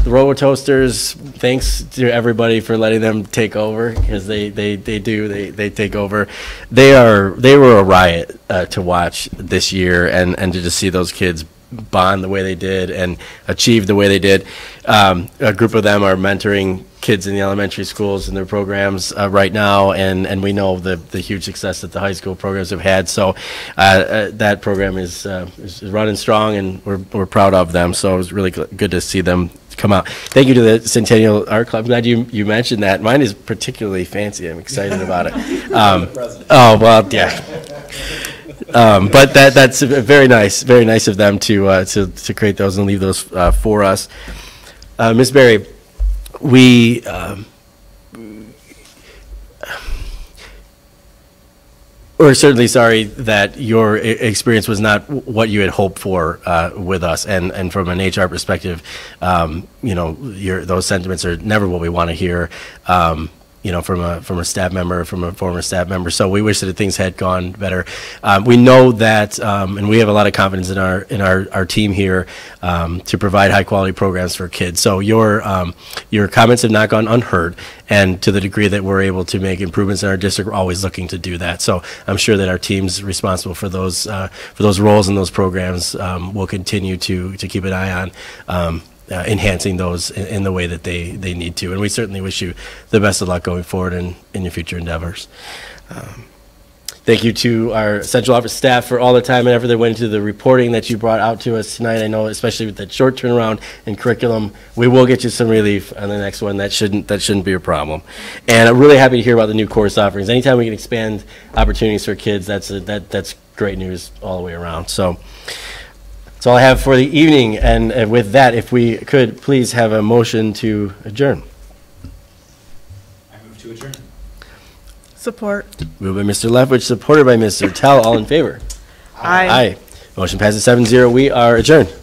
The Robo Toasters, thanks to everybody for letting them take over, because they take over. They were a riot to watch this year, and to just see those kids bond the way they did and achieve the way they did. A group of them are mentoring kids in the elementary schools and their programs right now, and we know the huge success that the high school programs have had. So that program is running strong, and we're proud of them. So it was really good to see them come out. Thank you to the Centennial Art Club. I'm glad you mentioned that. Mine is particularly fancy. I'm excited about it. Oh, well, yeah. But that's very nice of them to create those and leave those for us. Ms. Berry, we're certainly sorry that your experience was not what you had hoped for with us, and from an HR perspective, those sentiments are never what we want to hear. From a staff member, from a former staff member. So we wish that things had gone better. We know that, and we have a lot of confidence in our team here to provide high quality programs for kids. So your comments have not gone unheard, and to the degree that we're able to make improvements in our district, we're always looking to do that. So I'm sure that our teams responsible for those roles and those programs will continue to keep an eye on. Enhancing those in the way that they need to. And we certainly wish you the best of luck going forward in your future endeavors. Thank you to our central office staff for all the time and effort that went into the reporting that you brought out to us tonight. I know, especially with that short turnaround in curriculum, we will get you some relief on the next one. That shouldn't be a problem. And I'm really happy to hear about the new course offerings. Anytime we can expand opportunities for kids, that's great news all the way around. So that's all I have for the evening, and with that, if we could please have a motion to adjourn. I move to adjourn. Support. Moved by Mr. Lefwich, supported by Mr. Tell. All in favor? Aye. Aye. Motion passes 7-0. We are adjourned.